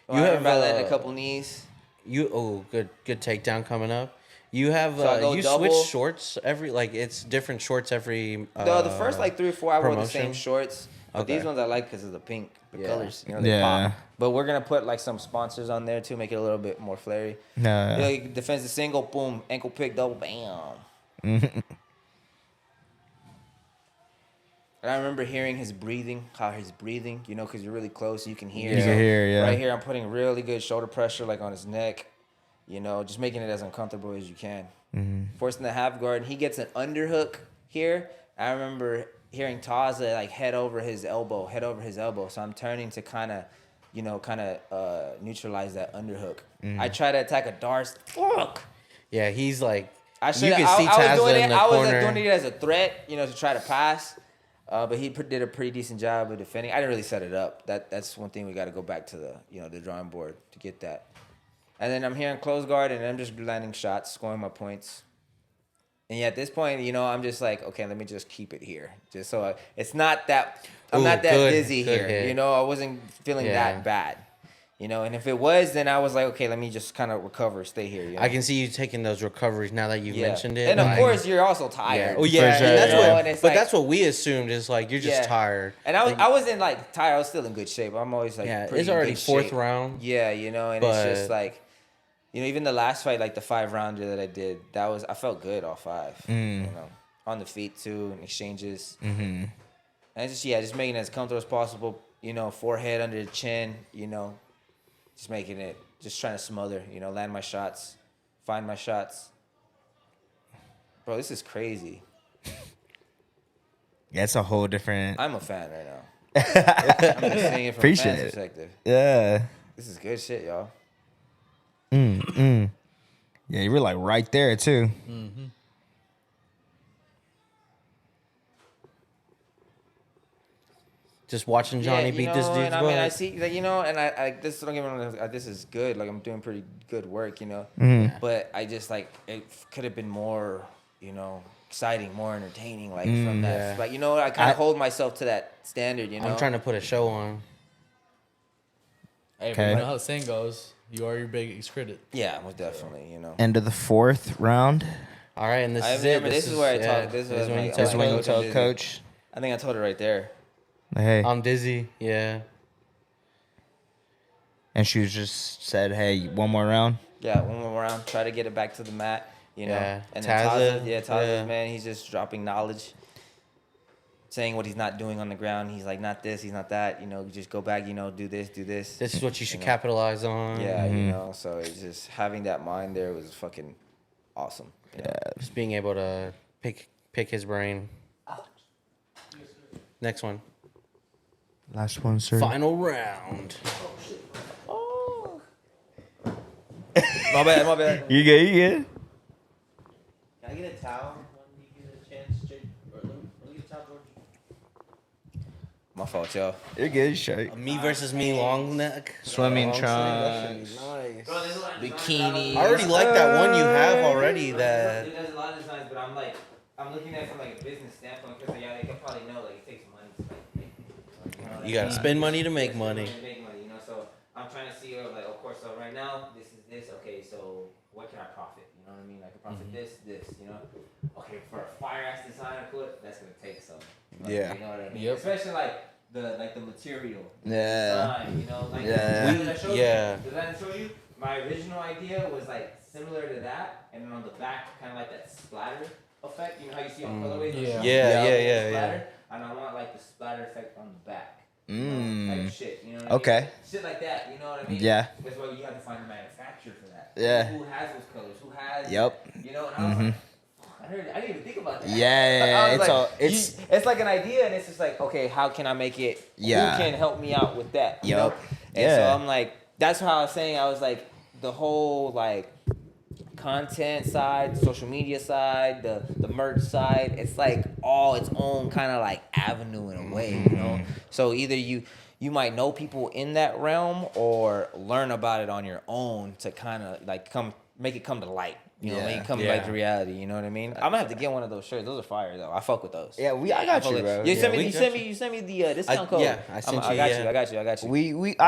You I have, remember letting a couple knees. Good takedown coming up. You have So I go you double. switch shorts every it's different shorts every. No, the first like 3 or 4 I wore the promotion? same shorts. But Okay. these ones I like because of the pink, the Yeah. colors. You know, they Yeah. pop. But we're gonna put like some sponsors on there to make it a little bit more flary. No. You know, you defensive single, boom, ankle pick, double, bam. And I remember hearing his breathing, how he's breathing, you know, because you're really close, you can hear. You can hear, yeah. Right here, I'm putting really good shoulder pressure, like on his neck, you know, just making it as uncomfortable as you can. Forcing the half guard, and he gets an underhook here. I remember hearing Taza like head over his elbow. So I'm turning to kind of neutralize that underhook. I try to attack a Darce. Fuck. Yeah, he's like. I you should. can I see was Tazza doing in it. the I was corner. doing it as a threat, you know, to try to pass. But he did a pretty decent job of defending. I didn't really set it up. That's one thing we got to go back to the drawing board to get that. And then I'm here in close guard, and I'm just landing shots, scoring my points. And yeah, at this point, you know, I'm just like, okay, let me just keep it here, just so it's not that I'm Ooh, not that good dizzy here. hit. You know, I wasn't feeling Yeah. that bad. You know, and if it was, then I was like, okay, let me just kind of recover, stay here. You know? I can see you taking those recoveries now that you've mentioned it. And of like- course, you're also tired. Oh yeah, sure, and that's yeah. what. And it's but like- that's what we assumed is like you're just Yeah. tired. And I wasn't like tired. I was still in good shape. I'm always like, Yeah, pretty it's in already good fourth shape. round. Yeah, you know, and But- it's just like, you know, even the last fight, like the 5-rounder that I did, I felt good all 5. You know, on the feet too, and exchanges. And it's just making it as comfortable as possible. You know, forehead under the chin. You know, just making it, just trying to smother. You know, land my shots, find my shots. Bro, this is crazy. Yeah, it's a whole different... I'm a fan right now. I'm just saying it from a Appreciate fan's it. perspective. Yeah. This is good shit, y'all. Yeah, Yeah, you were like right there too. Just watching Johnny beat this dude's and I butt. mean, I see, like, and I this don't get me wrong, this is good. Like, I'm doing pretty good work, But I just like it could have been more, exciting, more entertaining, like from that. Yeah. Like, I kind of hold myself to that standard, I'm trying to put a show on. Hey, but Okay. you know how the saying goes. You are your biggest critic. Yeah, most definitely, End of the 4th round. All right, and this I is it. remember this is where I talk. This is when you like, tell That's when you Coach, tell I'm dizzy. coach, I think I told it right there. hey. I'm dizzy. Yeah. And she was just said, hey, one more round. Yeah, one more round. Try to get it back to the mat. Yeah. And then Taza, Taza, yeah. man, he's just dropping knowledge, saying what he's not doing on the ground. He's like, not this, he's not that. Just go back. Do this, do this. This is what you should capitalize on. Yeah, So it's just having that mind there was fucking awesome. Just being able to pick his brain. Next one. Last one, sir. Final round. My bad. You good? You good? Can I get a towel when you get a chance, Jake? Or let me get a towel, George. My fault, y'all. You're good. Straight. Me versus me, long neck. Swimming Long trunks. sleeve, that should be nice. Bikini. I already like that one you have already. That There's a lot of designs, but I'm looking at it from like a business standpoint because they can probably know like it takes money to make. you gotta spend money to make money. Make money, So I'm trying to see like, of course. So right now this is this. Okay, so what can I profit? You know what I mean? I can profit this. Okay, for a fire ass design I put, that's gonna take some. Yeah. You know what I mean? Yep. Especially like the material. Yeah. Design, Like Yeah. the design that I showed Yeah. you. The design I showed you. My original idea was like similar to that, and then on the back, kind of like that splatter effect. You know how you see on colorways? Yeah. Yeah. Splatter, and I want like the splatter effect on the back. Type shit. You know what Okay. I mean? Shit like that. You know what I mean? Yeah. That's why you have to find a manufacturer for that. Yeah. Who has those colors? Who has? Yep. And I was like, I didn't even think about that. Yeah, I was it's like, all- it's- it's like an idea, and it's just like, okay, how can I make it? Yeah. Who can help me out with that? you Yup. know? And so Yeah. I'm like, that's how I was saying. I was like, the whole like content side, social media side, the merch side, it's like all its own kind of like avenue in a way, So either you might know people in that realm or learn about it on your own to kind of like make it come to light. Make it come to light to reality. You know what I mean? I'm gonna have to get one of those shirts. Those are fire though. I fuck with those. Yeah, I got fuck you, with- bro. You sent me. we You got sent me the discount code. yeah, I sent I you, got yeah. you. I got you. I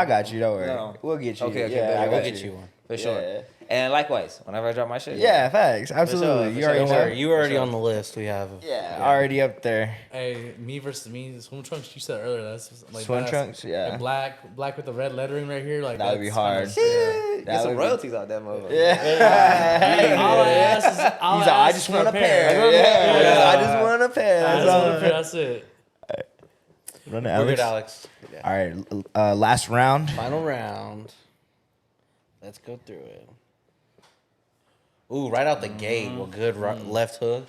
got you. Don't worry. No. We'll get you. Okay, yeah, bet. I We'll got get you one. For sure. Yeah. And likewise, whenever I drop my shit. Yeah, facts. Absolutely. for You sure. already Don't know. worry, you already on the list. We have. Yeah, already up there. Hey, me versus me. Swim trunks. You said earlier. That's like Swim badass. trunks, yeah. And black with the red lettering right here. Like That would be that's hard. kinda- yeah. Get some royalties out that motherfucker. Yeah. All I ask is, all He's like, I just want a pair. Yeah. I just want a pair. That's it. Run We're Alex. good, Alex. All right, last round. Final round. Let's go through it. Ooh, right out the gate. Well, good left hook.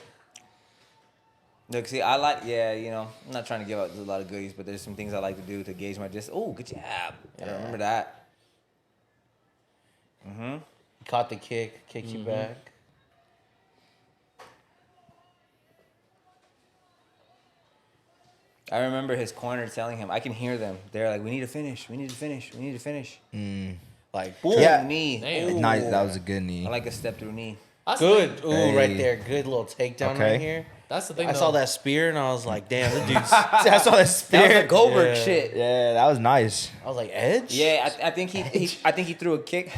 Look, see, I like, I'm not trying to give out a lot of goodies, but there's some things I like to do to gauge my distance. Oh, good job. I remember that. Caught the kick, kicked you back. I remember his corner telling him, I can hear them. They're like, we need to finish. We need to finish. We need to finish. Like, boom. Yeah. Knee. Damn. Nice. That was a good knee. I like a step through knee. That's the Good. thing- Ooh, Hey. right there. Good little takedown Okay. right here. That's the thing. I though. saw that spear and I was like, damn, this dude's. I saw that That was spear. a Goldberg Yeah. shit. Yeah, that was nice. I was like, Edge? Yeah, I think he threw a kick.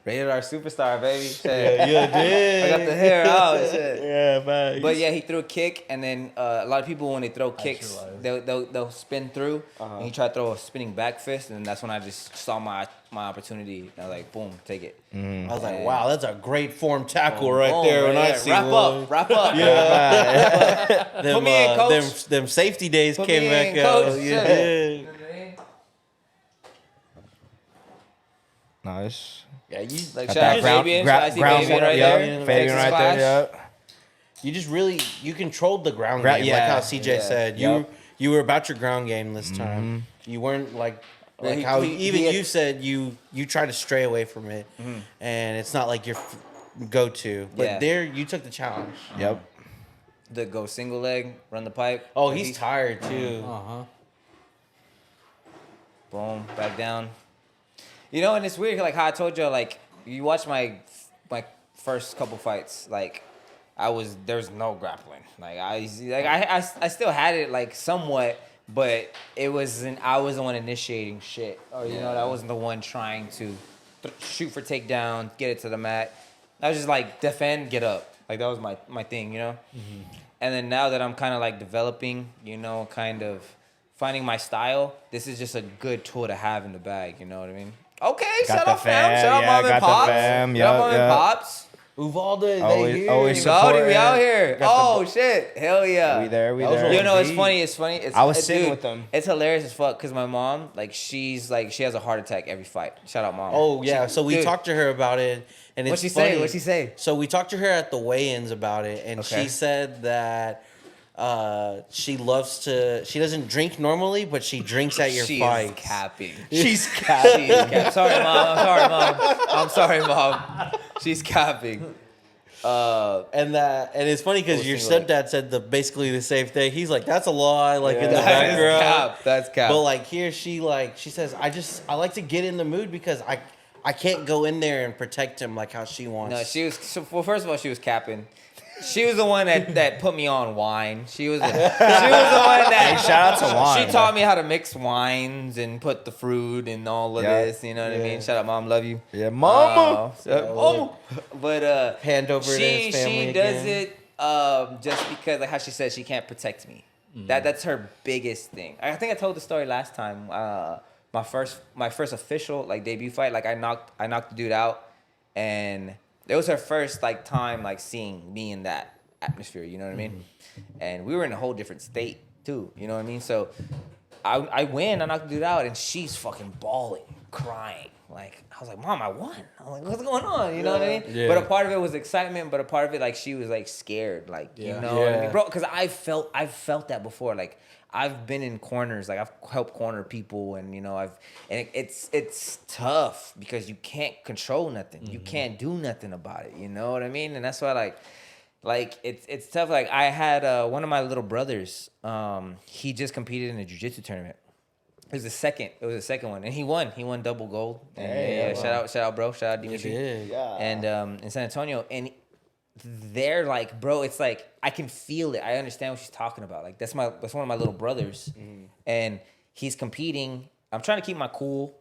Rated R superstar, baby. Shit. You I did. got the hair out. Shit. Yeah, man. But yeah, he threw a kick, and then a lot of people when they throw kicks, realized. they'll spin through, and he tried to throw a spinning back fist, and that's when I just saw my opportunity. I was like, boom, take it. I was like, wow, that's a great form tackle right there. When I see wrap one. up, wrap up. Them, Put me in, coach. them safety days Put came me back in, out. coach. You Shit. did. You know what I mean? Nice. Yeah, you Like Got shout out that ground, Fabian. Shout out to ground Fabian one, right yep, there. Fabian Texas right Clash. there. Yep. you just really you controlled the ground Gra- game, yeah, like how CJ yeah, said. yep. You were about your ground game this time. You weren't like Like He- how he- even he had- you said you try to stray away from it, and it's not like your go to. But Yeah. there, you took the challenge. Yep. The go single leg, run the pipe. Oh, he's tired too. Boom, back down. You know, and it's weird, like how I told you, like you watch my first couple fights, like there's no grappling. Like I still had it like somewhat, but I wasn't the one initiating shit, or you know, I wasn't the one trying to shoot for takedown, get it to the mat. I was just like defend, get up. Like that was my thing, you know. And then now that I'm kind of like developing, you know, kind of finding my style, this is just a good tool to have in the bag. You know what I mean? Okay, Got shout the out fam, shout out fam, mom yeah, and got the pops, fam, shout out mom yup, and yup. pops. Uvalde, they Always- here. always Gaudi, we supporting. out here. Got Oh shit, hell yeah. We there. That was there. You know, it's Indeed. funny. It's funny. It's, I was dude, sitting with them. It's hilarious as fuck because my mom, she has a heart attack every fight. Shout out, mom. Oh yeah, so we dude, talked to her about it, and What'd it's she say? funny. What'd she say? So we talked to her at the weigh-ins about it, and Okay. she said that she doesn't drink normally, but she drinks at your She fights. is capping. She's capping. She's capping. I'm sorry, mom. She's capping. And it's funny because your single leg. stepdad said basically the same thing. He's like, "That's a lie," like in the That's background. cap. That's cap. But like here, she says, I like to get in the mood because I can't go in there and protect him like how she wants. No, she was. Well, first of all, she was capping. She was the one that put me on wine. She was the one that. Hey, shout out to wine. She taught me how to mix wines and put the fruit and all of Yeah. this. You know what I mean? Shout out, mom. Love you. Yeah, mama. Mama. But Hand over to his family she does again. it just because, like how she said, she can't protect me. That's her biggest thing. I think I told the story last time. My first official like debut fight, like I knocked the dude out, and it was her first like time like seeing me in that atmosphere. You know what I mean? And we were in a whole different state too. You know what I mean? So I win, I knocked the dude out, and she's fucking bawling, crying. Like I was like, Mom, I won. I'm like, what's going on? You know what I mean? Yeah. But a part of it was excitement, but a part of it like she was like scared, like you know what I mean, bro? Because I've felt that before. Like I've been in corners, like I've helped corner people, and you know it's tough because you can't control nothing, you can't do nothing about it. You know what I mean? And that's why like it's tough. Like I had one of my little brothers. He just competed in a jiu-jitsu tournament. It was the second one, and he won. He won double gold. And Hey, yeah, shout out, bro. Shout out Dimitri. did. Yeah. And in San Antonio, and they're like, bro, it's like I can feel it. I understand what she's talking about. Like that's one of my little brothers, and he's competing. I'm trying to keep my cool,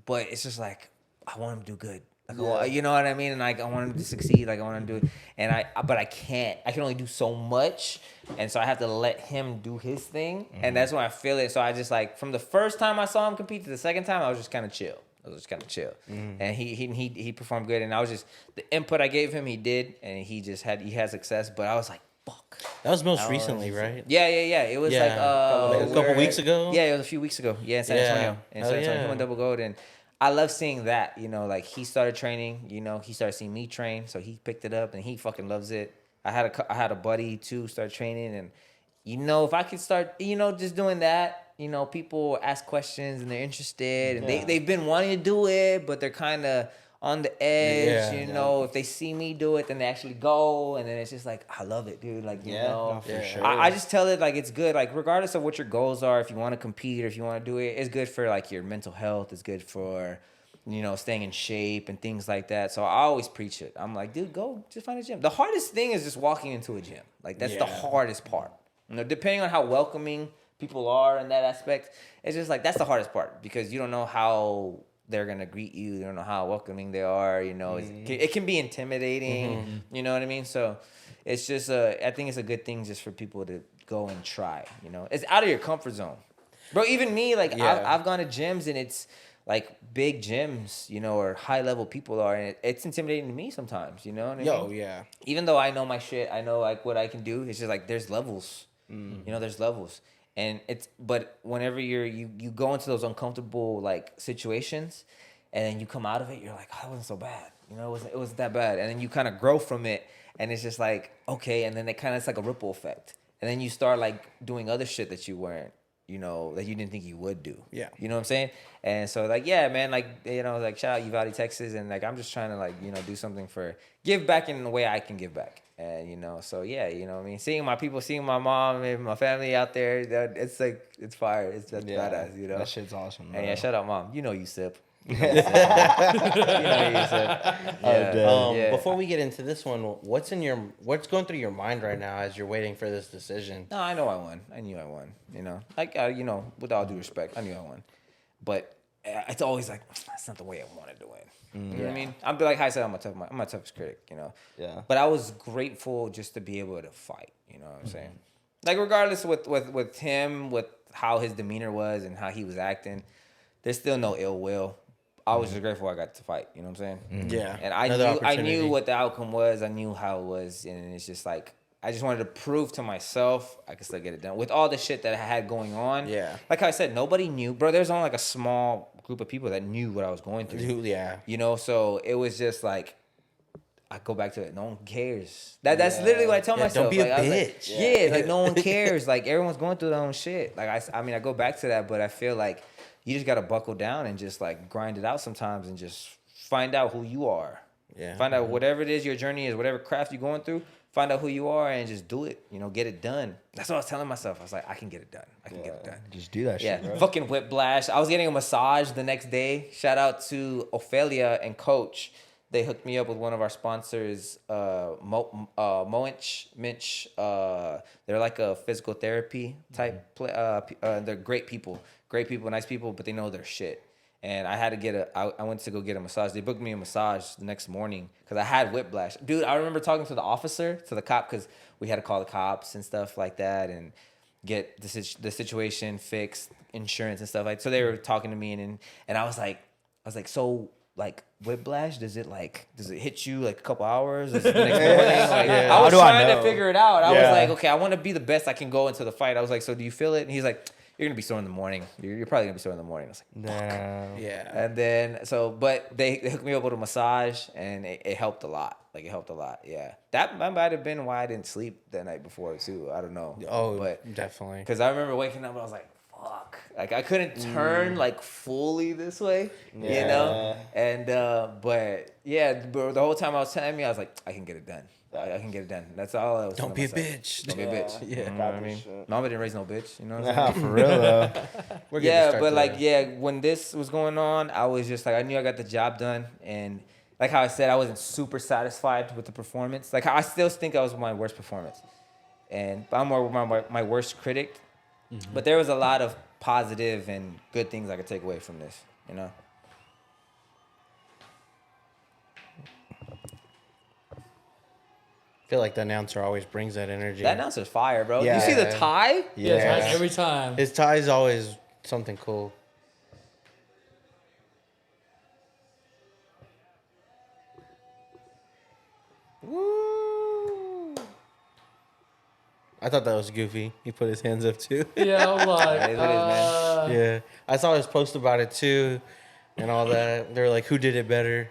but it's just like I want him to do good. Like, you know what I mean? And like I want him to succeed. Like I want him to do it, and but I can't. I can only do so much, and so I have to let him do his thing, and that's when I feel it. So I just like from the first time I saw him compete to the second time, I was just kind of chill. And he performed good, and I was just the input I gave him, he did, and he had success. But I was like, fuck. That was most recently, right? Yeah. It was like a couple weeks ago. Yeah, it was a few weeks ago. Yeah, in San Antonio. Hell yeah. He won double gold, and I love seeing that. You know, like he started training. You know, he started seeing me train, so he picked it up, and he fucking loves it. I had a buddy too start training, and you know, if I could start, you know, just doing that. You know, people ask questions and they're interested, and they've been wanting to do it, but they're kind of on the edge. You know, if they see me do it, then they actually go, and then it's just like, I love it, dude. Like, you know, for sure. I just tell it like it's good. Like, regardless of what your goals are, if you want to compete or if you want to do it, it's good for like your mental health. It's good for, you know, staying in shape and things like that. So I always preach it. I'm like, dude, go just find a gym. The hardest thing is just walking into a gym. Like, that's the hardest part. You know, depending on how welcoming people are in that aspect, it's just like that's the hardest part because you don't know how they're gonna greet you. You don't know how welcoming they are. You know, it can be intimidating. You know what I mean? So it's just I think it's a good thing just for people to go and try. You know, it's out of your comfort zone, bro. Even me, like I've gone to gyms and it's like big gyms, you know, or high level people are, and it's intimidating to me sometimes. You know what I mean? Yeah. Even though I know my shit, I know like what I can do. It's just like there's levels. You know, there's levels. And but whenever you go into those uncomfortable like situations, and then you come out of it, you're like, oh, that wasn't so bad. You know, it wasn't that bad. And then you kind of grow from it, and it's just like okay. And then it's like a ripple effect. And then you start like doing other shit that you weren't you know, that you didn't think you would do. Yeah. You know what I'm saying? And so like, yeah, man, like, you know, like shout out Uvalde, Texas. And like, I'm just trying to like, you know, do something give back in the way I can give back. And, you know, so yeah, you know what I mean? Seeing my people, seeing my mom and my family out there, it's like, it's fire. That's badass, you know? That shit's awesome. And yeah, shout out mom. You know you sip. You know Oh, Yeah. Before we get into this one, what's going through your mind right now as you're waiting for this decision? No, I know I won. I knew I won. You know, like you know, with all due respect, I knew I won. But it's always like that's not the way I wanted to win. You know what I mean? I'm like I said, I'm my toughest critic. You know. Yeah. But I was grateful just to be able to fight. You know what I'm saying? Like regardless with him, with how his demeanor was and how he was acting, there's still no ill will. I was just grateful I got to fight. You know what I'm saying? Yeah. And Another I opportunity. knew what the outcome was. I knew how it was, and it's just like I just wanted to prove to myself I could still get it done with all the shit that I had going on. Yeah. Like I said, nobody knew, bro. There's only like a small group of people that knew what I was going through. Yeah. You know, so it was just like I go back to it. No one cares. That's literally what I tell myself. Don't be a like, I was like, bitch. yeah, like no one cares. Like everyone's going through their own shit. Like I mean, I go back to that, but I feel like you just gotta buckle down and just like grind it out sometimes and just find out who you are. Yeah. Find out whatever it is your journey is, whatever craft you're going through. Find out who you are and just do it. You know, get it done. That's what I was telling myself. I was like, I can get it done. I can get it done. Just do that Yeah, shit, bro. fucking whiplash. I was getting a massage the next day. Shout out to Ophelia and Coach. They hooked me up with one of our sponsors, Moench Minch. They're like a physical therapy type. They're great people, nice people, but they know their shit. And I had to I went to go get a massage. They booked me a massage the next morning because I had whiplash. Dude, I remember talking to the cop, because we had to call the cops and stuff like that and get the situation fixed, insurance and stuff like. So they were talking to me and I was like, so like whiplash, does it hit you like a couple hours or the next morning? Like, I was trying to figure it out. I was like, okay, I want to be the best I can go into the fight. I was like, so do you feel it? And he's like, you're gonna be sore in the morning. You're probably gonna be sore in the morning. I was like, fuck. Yeah. And then but they hooked me up with a massage and it helped a lot. Like it helped a lot. Yeah. That might have been why I didn't sleep that night before too. I don't know. Oh, but definitely. because I remember waking up and I was like, fuck. Like I couldn't turn like fully this way, you know? And but the whole time I was telling me, I was like, I can get it done. I can get it done. That's all I was Don't telling be a myself. bitch. Don't be a bitch. Yeah. You know what I mean? Mama didn't raise no bitch. You know what I'm Nah, saying? for real though. We're getting Yeah, started but like, there. when this was going on, I was just like, I knew I got the job done. And like how I said, I wasn't super satisfied with the performance. Like, I still think that was my worst performance. And I'm more my worst critic. Mm-hmm. But there was a lot of positive and good things I could take away from this, you know? I feel like the announcer always brings that energy. That announcer's fire, bro. Yeah. You see the tie? Yeah, it's like every time. His tie is always something cool. Woo! I thought that was goofy. He put his hands up too. Yeah, I'm like, It is what it is, man. Yeah, I saw his post about it too, and all that. They're like, "Who did it better?"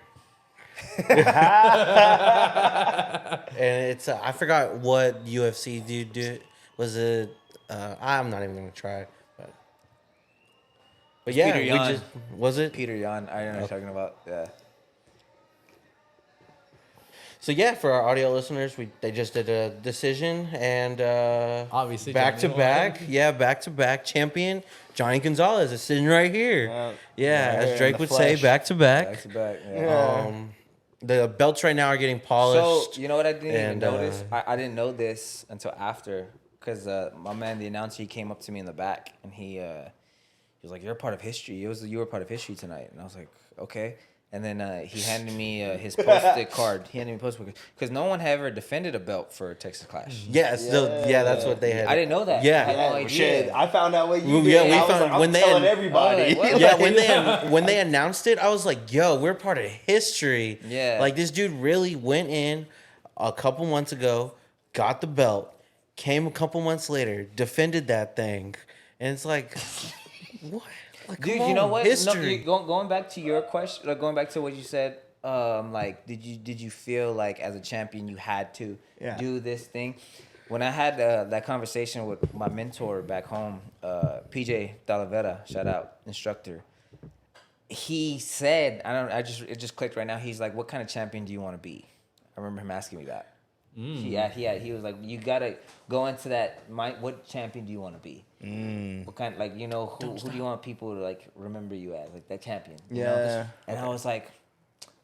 And it's I forgot what UFC dude did. Was it? I'm not even gonna try. But yeah, Peter we Yan. just was it. Peter Yan, I don't know what you're talking about. Yeah. So yeah, for our audio listeners, they just did a decision and Obviously, back to Johnny back, back to back champion Johnny Gonzales is sitting right here. Right As here in Drake the would say, flesh. back to back. Back to back. Yeah. The belts right now are getting polished. So, you know what I didn't even and, notice? I didn't know this until after, because my man, the announcer, he came up to me in the back, and he was like, "You're a part of history. You were a part of history tonight." And I was like, "Okay." And then he handed me his post-it card. He handed me a post-it card. Because no one had ever defended a belt for Texas Clash. Yes, that's what they had. I didn't know that. Yeah. I had no idea. Shit, I found out what you Well, did. yeah, we I was found- like, I'm when they telling had- everybody. What? Yeah, when they announced it, I was like, "Yo, we're part of history." Yeah. Like this dude really went in a couple months ago, got the belt, came a couple months later, defended that thing, and it's like, what? Like, Dude, come you know on, what? History. Going back to your question, like going back to what you said, like, did you feel like as a champion you had to Yeah. do this thing? when I had that conversation with my mentor back home, PJ Talavera, shout out, instructor. He said, it just clicked right now. He's like, what kind of champion do you want to be? I remember him asking me that. He was like, you gotta go into that. What champion do you want to be? What kind, like, you know, who do you want people to like remember you as, like that champion? You know? And I was like,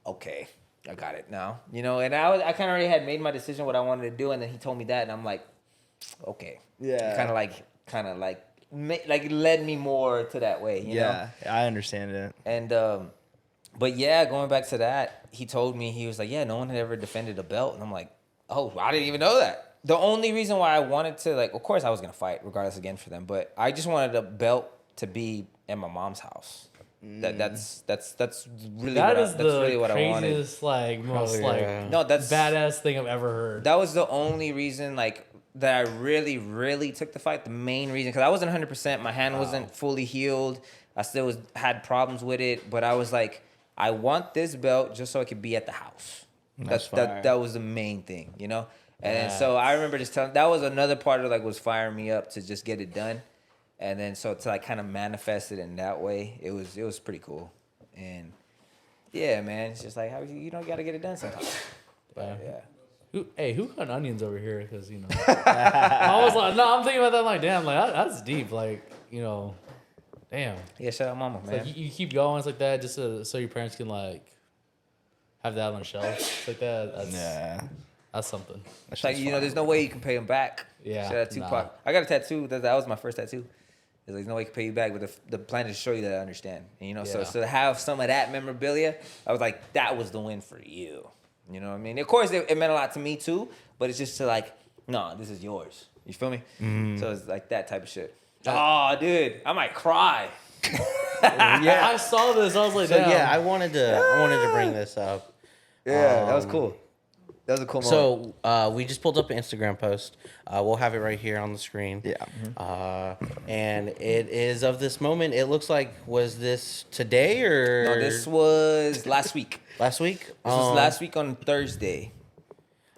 okay, I got it now. You know, and I kind of already had made my decision what I wanted to do, and then he told me that, and I'm like, okay, kind of like led me more to that way. You know? I understand it. And but yeah, going back to that, he told me, he was like, yeah, no one had ever defended a belt, and I'm like, oh, I didn't even know that. The only reason why I wanted to, like, of course I was gonna fight regardless again for them, but I just wanted a belt to be in my mom's house. That's really what I wanted. Craziest, like, most no, that's badass thing I've ever heard. That was the only reason, like, that I really took the fight. The main reason, because I wasn't 100%. My hand wasn't fully healed. I still had problems with it, but I was like, I want this belt just so I could be at the house. That was the main thing, you know? And so I remember just telling, that was another part of like was firing me up to just get it done. And then so to like kind of manifest it in that way, it was pretty cool. And yeah, man, it's just like how you got to get it done sometimes. But, Who cut onions over here? Because, you know, I was like, no, I'm thinking about that. I'm like, damn, like that's deep. Like, you know, damn. Yeah, shout out mama, man. Like you keep going, it's like that, just so your parents can like have that on the shelf. It's like that. That's something. It's like, you know, there's no way you can pay them back. Yeah. Shout out Tupac. I got a tattoo. That was my first tattoo. There's no way you can pay you back, but the plan is to show you that I understand. And, you know, so to have some of that memorabilia, I was like, that was the win for you. You know what I mean? Of course, it meant a lot to me too, but it's just to like, no, this is yours. You feel me? So it's like that type of shit. Oh, dude, I might cry. I saw this. I was like, So damn. yeah, I wanted to bring this up. Yeah, that was cool. That was a cool moment. So we just pulled up an Instagram post. We'll have it right here on the screen. Yeah. And it is of this moment. It looks like, was this today or? No, this was last week. Last week? This was last week on Thursday.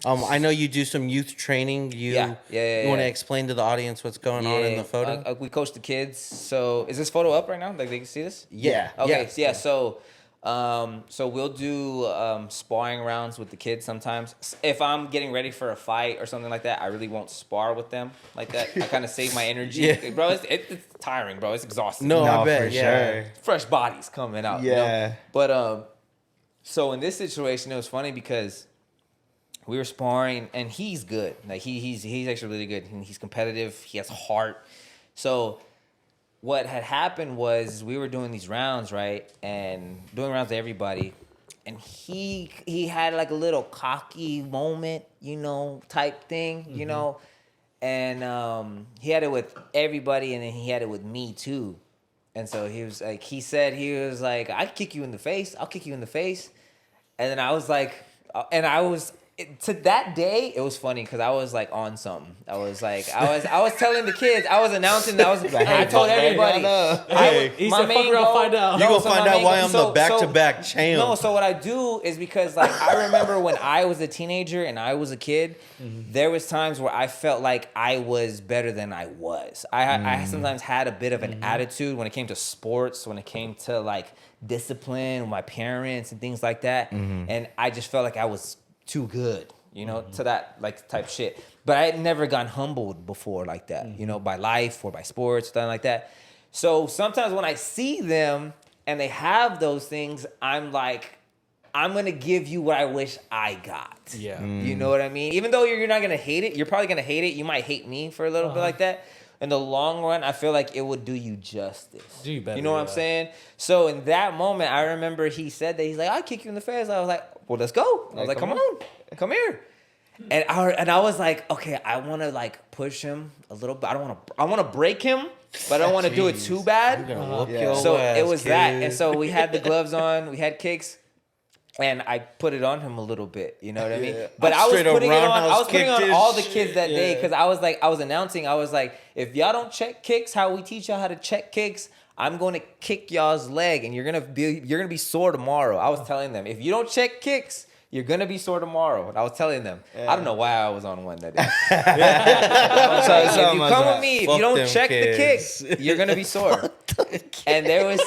I know you do some youth training. You want to explain to the audience what's going on in the photo? We coach the kids. So is this photo up right now? Like they can see this? Yeah. Okay. Yeah. So we'll do sparring rounds with the kids sometimes. If I'm getting ready for a fight or something like that, I really won't spar with them like that. I kind of save my energy. Bro, it's tiring, bro. It's exhausting. No, I bet. For Sure. Fresh bodies coming out. Yeah. You know? But so in this situation, it was funny because we were sparring, and he's good. Like he's actually really good. He's competitive. He has heart. So what had happened was we were doing these rounds, right, and doing rounds to everybody, and he had like a little cocky moment, you know, type thing, you know, and he had it with everybody, and then he had it with me too. And so he was like, I'll kick you in the face. And then I was like, to that day, it was funny because I was like on something. I was telling the kids, I was announcing, I told everybody. He said, fuck around, find out. You gonna find out why I'm the back-to-back champ. No, so what I do is because like I remember when I was a teenager and I was a kid, there was times where I felt like I was better than I was. I sometimes had a bit of an attitude when it came to sports, when it came to like discipline with my parents and things like that. And I just felt like I was too good, you know, to that like type shit. But I had never gotten humbled before like that, you know, by life or by sports, something like that. So sometimes when I see them and they have those things, I'm like, I'm gonna give you what I wish I got. Yeah. You know what I mean? Even though you're not gonna hate it, you're probably gonna hate it. You might hate me for a little bit like that. In the long run, I feel like it would do you justice. Do you better, know what I'm saying? So in that moment, I remember he said that. He's like, I'll kick you in the face. I was like, well, let's go. I was like, come on. Come here. And I was like, okay, I want to like push him a little bit. I want to break him, but I don't want to do it too bad. I'm gonna whoop your So ass, it was kid. that. And so we had the gloves on, we had kicks, and I put it on him a little bit, you know what I mean? But I was Straight up putting it on. roundhouse I was putting kicked on his all the shit. kids that day because I was announcing. I was like, if y'all don't check kicks, how we teach y'all how to check kicks, I'm going to kick y'all's leg, and you're gonna be sore tomorrow. I was telling them, if you don't check kicks, You're gonna be sore tomorrow. And I was telling them. I don't know why I was on one that day. So if you come with me, if Fuck you don't them check kids. the kick, you're gonna be sore. And there was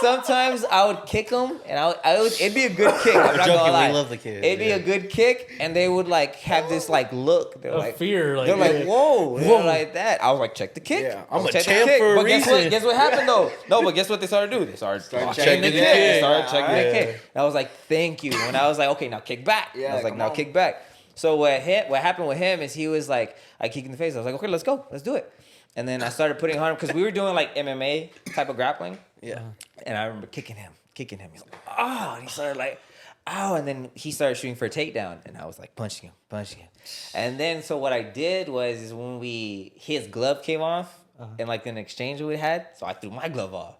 sometimes I would kick them, and it'd be a good kick. I'm not joking, gonna lie. we love the kids, It'd be a good kick, and they would like have this like look. They're Of like fear, like, they're like yeah. whoa, they're like that. I was like, check the kick. Yeah, I'm a Check the champ kick. for a But reason. guess what happened though? No, but guess what they started to do? They started checking checking the the kick. kick. They started checking the Yeah. kick. And I was like, thank you. And I was like, okay, now kick back. Yeah, I was like, come now on. kick back. So what happened with him is he was like, I kicked in the face. I was like, okay, let's go, let's do it. And then I started putting on him because we were doing like MMA type of grappling. Yeah. And I remember kicking him. He's like, oh, and he started like, oh, and then he started shooting for a takedown, and I was like punching him. And then so what I did was is when his glove came off, and like an exchange we had, so I threw my glove off,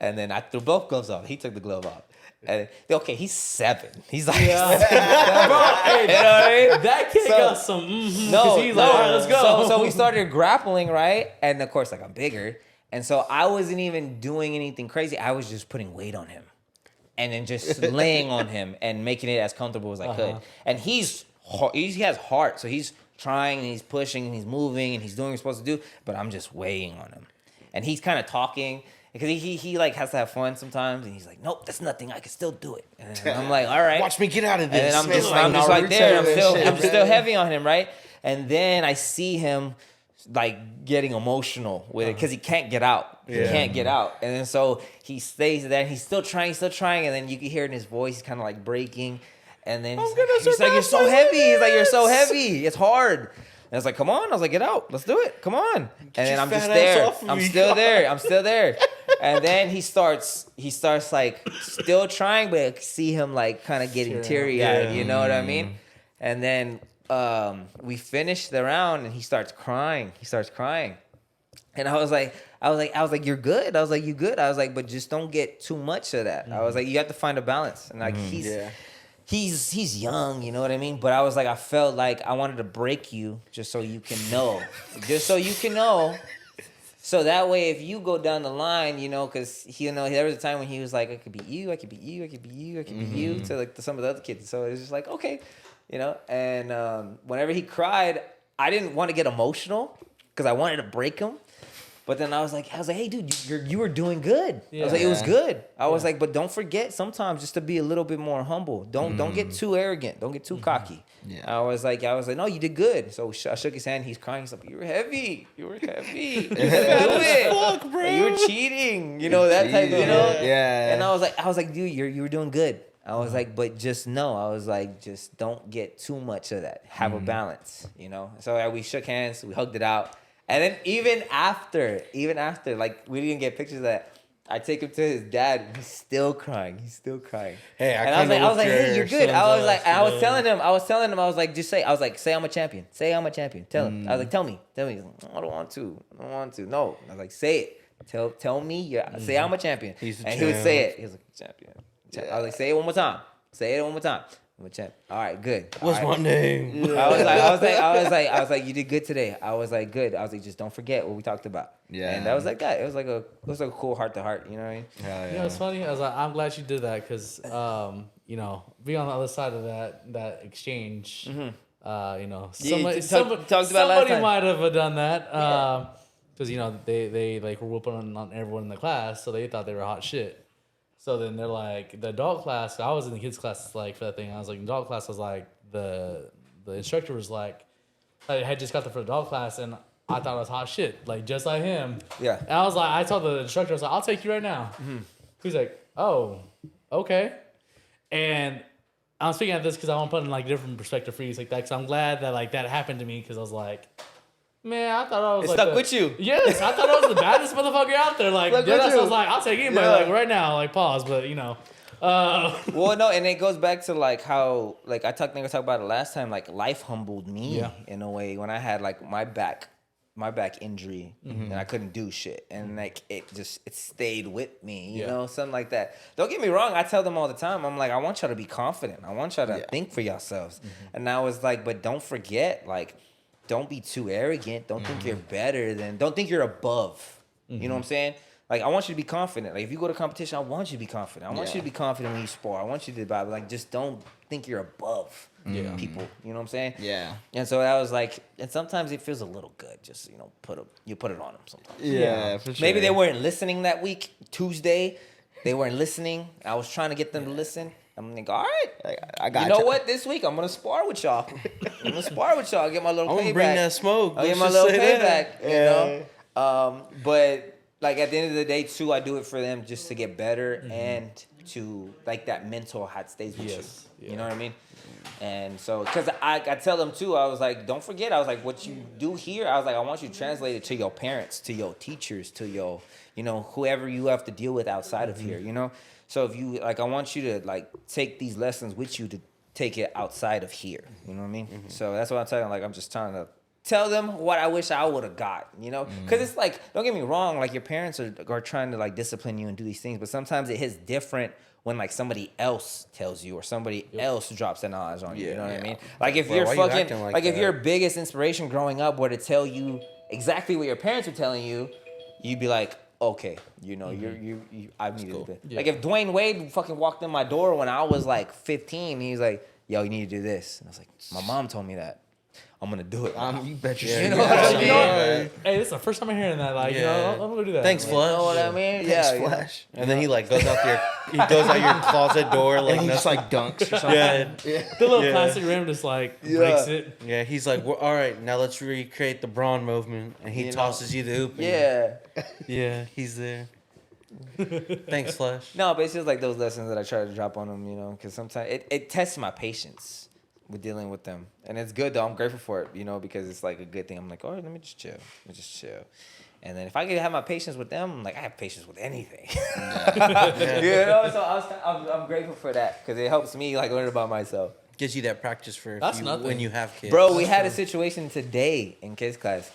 and then I threw both gloves off. He took the glove off. And okay, he's 7. He's like, Hey, you know what I mean? that kid So- got some. No, he's like, all right, let's go. So we started grappling, right? And of course, like I'm bigger, and so I wasn't even doing anything crazy. I was just putting weight on him, and then just laying on him and making it as comfortable as I could. And he has heart, so he's trying and he's pushing and he's moving and he's doing what he's supposed to do. But I'm just weighing on him, and he's kind of talking. Because he like has to have fun sometimes, and he's like, nope, that's nothing. I can still do it. And I'm like, all right. Watch me get out of this. And then I'm just Naruto like there. and shit, I'm still heavy on him, right? And then I see him like getting emotional with it because he can't get out. He can't get out. And then so he stays there. And he's still trying. And then you can hear it in his voice. He's kind of like breaking. And then he's like, you're so heavy. He's like, you're so heavy. It's hard. And I was like, come on. I was like, get out. Let's do it. Come on. And then I'm just fat ass there. off of I'm me. still there. And then he starts like still trying, but I could see him like kind of getting teary-eyed, you know what I mean? And then we finished the round and he starts crying. And I was like, you're good. I was like, you good. I was like, but just don't get too much of that. I was like, you have to find a balance. And like he's young, you know what I mean? But I was like, I felt like I wanted to break you just so you can know. So that way, if you go down the line, you know, because there was a time when he was like, I could beat you, I could beat you, I could beat you, I could beat you, to like some of the other kids. So it was just like, okay, you know. And whenever he cried, I didn't want to get emotional because I wanted to break him. But then I was like, hey, dude, you were doing good. I was like, it was good. I was like, but don't forget sometimes just to be a little bit more humble. Don't get too arrogant. Don't get too cocky. Yeah. I was like, no, you did good. So I shook his hand. He's crying. He's like, you were heavy. You could do it. Fuck, bro. You were cheating. You know that type. You know. Yeah. And I was like, dude, you were doing good. I was like, but just know. I was like, just don't get too much of that. Have a balance. You know. So we shook hands. We hugged it out. And then even after, like we didn't get pictures of that. I take him to his dad, and he's still crying. Hey, And I was like, hey, you're good. I was telling him, I was like, say I'm a champion. Say I'm a champion. Tell him. I was like, tell me. He's like, I don't want to. No. I was like, say it. Tell me. Say I'm a champion. He's a and he would say champ. it. He was like, champion. I was like, say it one more time. I'm a champ. All right, good. What's my name? I was like, you did good today. I was like, good. I was like, just don't forget what we talked about. Yeah. And that was like that. It was like a cool heart to heart. You know what I mean? You know, it's funny. I was like, I'm glad you did that because, you know, being on the other side of that exchange, you know, somebody might have done that because you know they like were whooping on everyone in the class, so they thought they were hot shit. So then they're like, the adult class, I was in the kids class like for that thing. I was like, in adult class, I was like, the instructor was like, I had just got there for the adult class and I thought I was hot shit, like just like him. Yeah. And I was like, I told the instructor, I was like, I'll take you right now. He's like, oh, okay. And I'm speaking of this because I want to put in like different perspective for you like that. Because I'm glad that like that happened to me because I was like, man, I thought I was stuck with you. Yes, I thought I was the baddest motherfucker out there. Like, Stuck with I you. was like, I'll take anybody like right now. Like, pause, but you know. Well, no, and it goes back to like how like I talked about it last time. Like life humbled me in a way when I had like my back injury and I couldn't do shit, and like it stayed with me, you know, something like that. Don't get me wrong, I tell them all the time. I'm like, I want y'all to be confident. I want y'all to think for yourselves. And I was like, but don't forget, like, don't be too arrogant. Don't think you're better than. Don't think you're above. You know what I'm saying? Like, I want you to be confident. Like, if you go to competition, I want you to be confident. I want Yeah. you to be confident when you spar. I want you to, like, just don't think you're above people. You know what I'm saying? Yeah. And so that was like, and sometimes it feels a little good. Just, you know, put it on them sometimes. Yeah, for sure. Maybe they weren't listening that week, Tuesday. They weren't listening. I was trying to get them to listen. I'm like, all right, I got you know what? This week I'm gonna spar with y'all. I'm gonna spar with y'all. Get my little I'm payback. gonna bring that smoke. I'll get Let's my just little say payback. that. You know. But like at the end of the day, too, I do it for them just to get better and to like that mental hat stays with you. You know what I mean? And so, because I tell them too, I was like, don't forget, I was like, what you do here, I was like, I want you to translate it to your parents, to your teachers, to your, you know, whoever you have to deal with outside of here, you know? So if you, like, I want you to, like, take these lessons with you to take it outside of here, you know what I mean? So that's what I'm telling them, like, I'm just trying to tell them what I wish I would have got, you know? Because it's like, don't get me wrong, like, your parents are trying to, like, discipline you and do these things, but sometimes it hits different when like somebody else tells you or somebody else drops the knowledge on you. You know what I mean? Like if Bro, you're why you fucking acting like like if that? your biggest inspiration growing up were to tell you exactly what your parents were telling you, you'd be like, okay, you know, you I needed to be. Like if Dwayne Wade fucking walked in my door when I was like 15, he's like, yo, you need to do this. And I was like, my mom told me that. I'm gonna do it. You bet your Yeah, shit. You know what I mean? Hey, this is the first time I'm hearing that. Like, you know, Yeah. I'm gonna do that. Thanks, Like, Flush. You know what I mean? Thanks, you know. Flash. And then he like goes out your closet door like And he just nothing. like dunks or something. Yeah, The little Yeah. plastic rim just like breaks it. yeah. He's like, well, all right, now let's recreate the Braun movement, and he You know. tosses you the hoop. and- Yeah. yeah, he's there. Thanks, Flash. No, but it's just like those lessons that I try to drop on them, you know, because sometimes it tests my patience with dealing with them. And it's good, though. I'm grateful for it, you know, because it's like a good thing. I'm like, all right, let me just chill. Let me just chill. And then if I can have my patience with them, like I have patience with anything. You know, so I'm grateful for that because it helps me like learn about myself. Gives you that practice for That's nothing. when you have kids. Bro, we had a situation today in kids class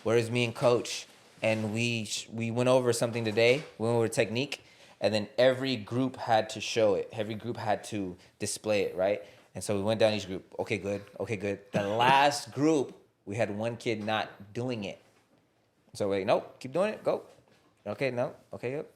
where it's me and coach, and we went over something today. We went over technique, and then every group had to show it. Every group had to display it, right? And so we went down each group. Okay, good. Okay, good. The last group, we had one kid not doing it. So wait, nope, keep doing it. Go. Okay, no. Okay, yep.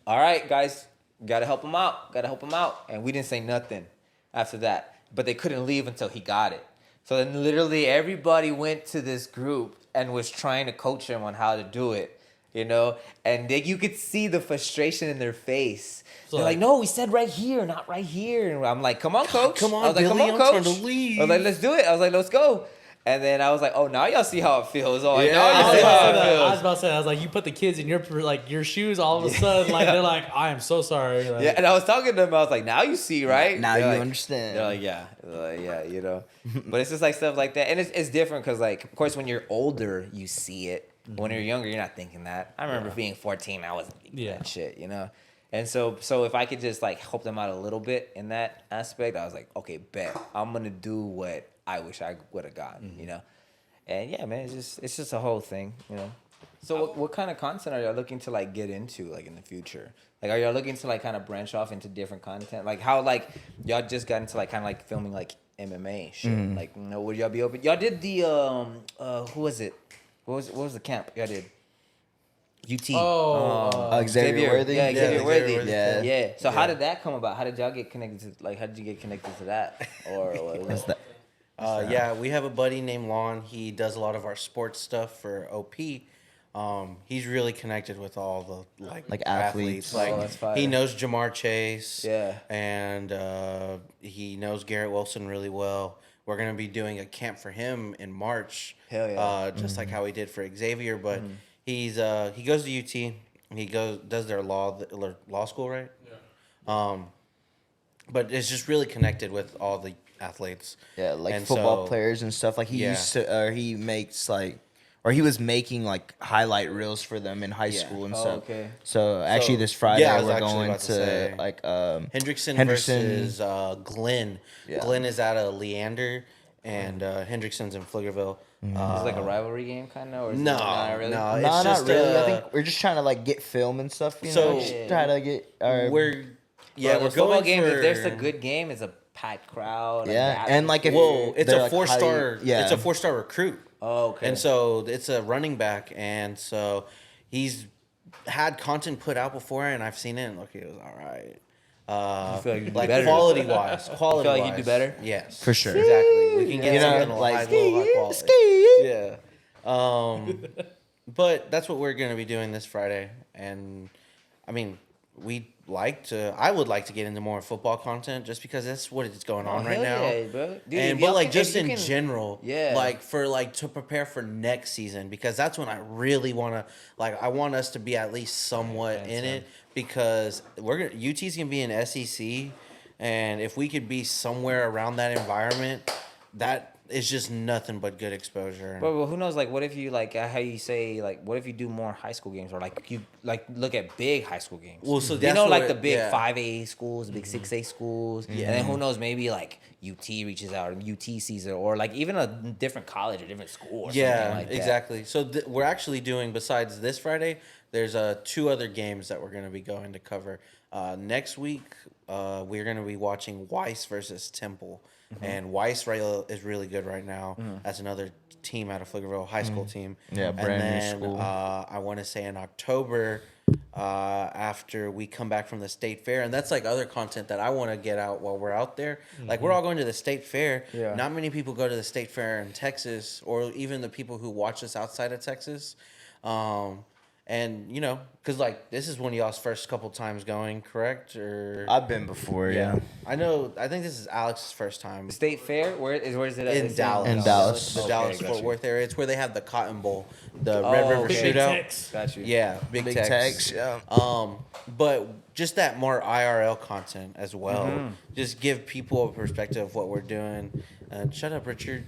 All right, guys, gotta help him out. Gotta help him out. And we didn't say nothing after that. But they couldn't leave until he got it. So then literally everybody went to this group and was trying to coach him on how to do it, you know? And you could see the frustration in their face. So They're like, no, we said right here, not right here. And I'm like, come on, coach. come on, I was like, Billy, come on, I'm coach. trying to leave. I was like, let's do it. I was like, let's go. And then I was like, oh, now y'all see how it feels. Oh, Yeah. now I you was, see about how to say it that. I was feels. about to say that. I was like, you put the kids in your shoes. All of a sudden, like they're like, I am so sorry. Like, Yeah, and I was talking to them. I was like, now you see, right? Now They're you like- understand. They're like, yeah. They're like, yeah, you know. But it's just like stuff like that. And it's different because, like, of course, when you're older, you see it. But when you're younger, you're not thinking that. I remember being 14, I wasn't thinking that shit, you know? And so if I could just, like, help them out a little bit in that aspect, I was like, okay, bet. I'm going to do what I wish I would have gotten, you know? And, yeah, man, it's just a whole thing, you know? So what kind of content are y'all looking to, like, get into, like, in the future? Like, are y'all looking to, like, kind of branch off into different content? Like, how, like, y'all just got into, like, kind of, like, filming, like, MMA shit? Like, you know, would y'all be open? Y'all did the, who was it? What was the camp y'all did? UT. Xavier Worthy? Yeah, Xavier Yeah, Worthy. Xavier Worthy. Yeah. Yeah. So how did that come about? How did y'all get connected to, like, how did you get connected to that? Or what was that? Yeah, we have a buddy named Lon. He does a lot of our sports stuff for OP. He's really connected with all the like athletes. Like Oh, that's fire. he knows Jamar Chase. Yeah. And he knows Garrett Wilson really well. We're gonna be doing a camp for him in March. Hell yeah. Just like how we did for Xavier, but he goes to UT. He does their law school, right? Yeah. But it's just really connected with all the athletes. Yeah, like And football so- players and stuff. Like he Yeah. used to, or he makes like, or he was making like highlight reels for them in high Yeah. school and Oh, stuff. okay. So actually, this Friday yeah, I was we're actually going about to to say. like Hendrickson Henderson. versus Glenn. Yeah. Glenn is out of Leander, and Hendrickson's in Pflugerville. Is it like a rivalry game kind of? Or is No, it not really? no, it's Nah, just not really. I think we're just trying to like get film and stuff. You So- know, just try to get our we're Bro, we're those football going games, for, if there's a good game, it's a packed crowd. yeah, and like if Whoa, it's they're, a like, 4-star. yeah, It's a 4-star recruit. Oh, okay. And so it's a running back, and so he's had content put out before, and I've seen it, and look, it was all right. You feel like you do Like better? quality wise, quality like wise, you do better? Yes, For sure. exactly. We can get You know, something like, high quality. Yeah. But that's what we're gonna be doing this Friday, and I mean, I would like to get into more football content just because that's what is going on right now. Yeah, bro. Dude, And if but y'all like can- just if in you can- general, Yeah. like for like to prepare for next season, because that's when I really want to, like, I want us to be at least somewhat in it, because UT's gonna be in SEC, and if we could be somewhere around that environment, that is just nothing but good exposure. But who knows? Like, what if you like how you say like, what if you do more high school games or like you like look at big high school games? Well, so you that's know, what like the big yeah. 5A schools, the big 6A schools, and then who knows? Maybe like UT reaches out and UT sees it, or like even a different college or different school. Or Yeah, something like that. exactly. So we're actually doing, besides this Friday, there's 2 other games that we're going to be going to cover. Next week, we're going to be watching Weiss versus Temple. And Weiss is really good right now. That's another team out of Pflugerville, high school team. Yeah, and brand new then, school. I want to say in October, after we come back from the state fair, and that's like other content that I want to get out while we're out there. Like we're all going to the state fair. Yeah. Not many people go to the state fair in Texas, or even the people who watch us outside of Texas. And you know, cause like this is one of y'all's first couple times going, correct? Or I've been before, yeah. I know. I think this is Alex's first time State Fair, where is it? At? in It's Dallas. In Dallas. The Okay, Dallas got Fort you. Worth area. It's where they have the Cotton Bowl, the Red River okay. Shootout. Tex. Got you. Yeah, big Tex. Tex, yeah. But just that more IRL content as well. Just give people a perspective of what we're doing. And shut up, Richard.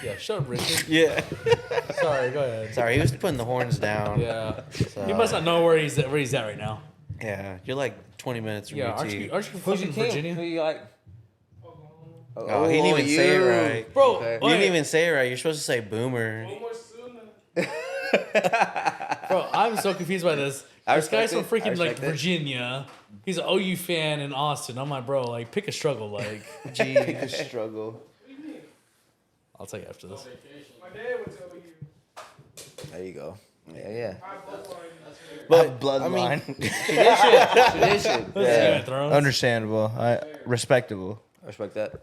Yeah, shut up, Richard. Yeah. Sorry, go ahead. Sorry, he was putting the horns down. Yeah. So, You must not know where he's at right now. Yeah, you're like 20 minutes from Yeah, UT. aren't you Who's from your team? Virginia? Who you like? Oh, he didn't even say it right. Bro, Okay. You didn't even say it right. You're supposed to say boomer. Bro, I'm so confused by this. I This guy's from respect it. I freaking like respect it. Virginia. He's an OU fan in Austin. I'm like, bro, like pick a struggle. Like, Pick a struggle. I'll tell you after this. There you go. Yeah. But bloodline. Tradition. Game of Thrones. Understandable. Respectable. I respect that.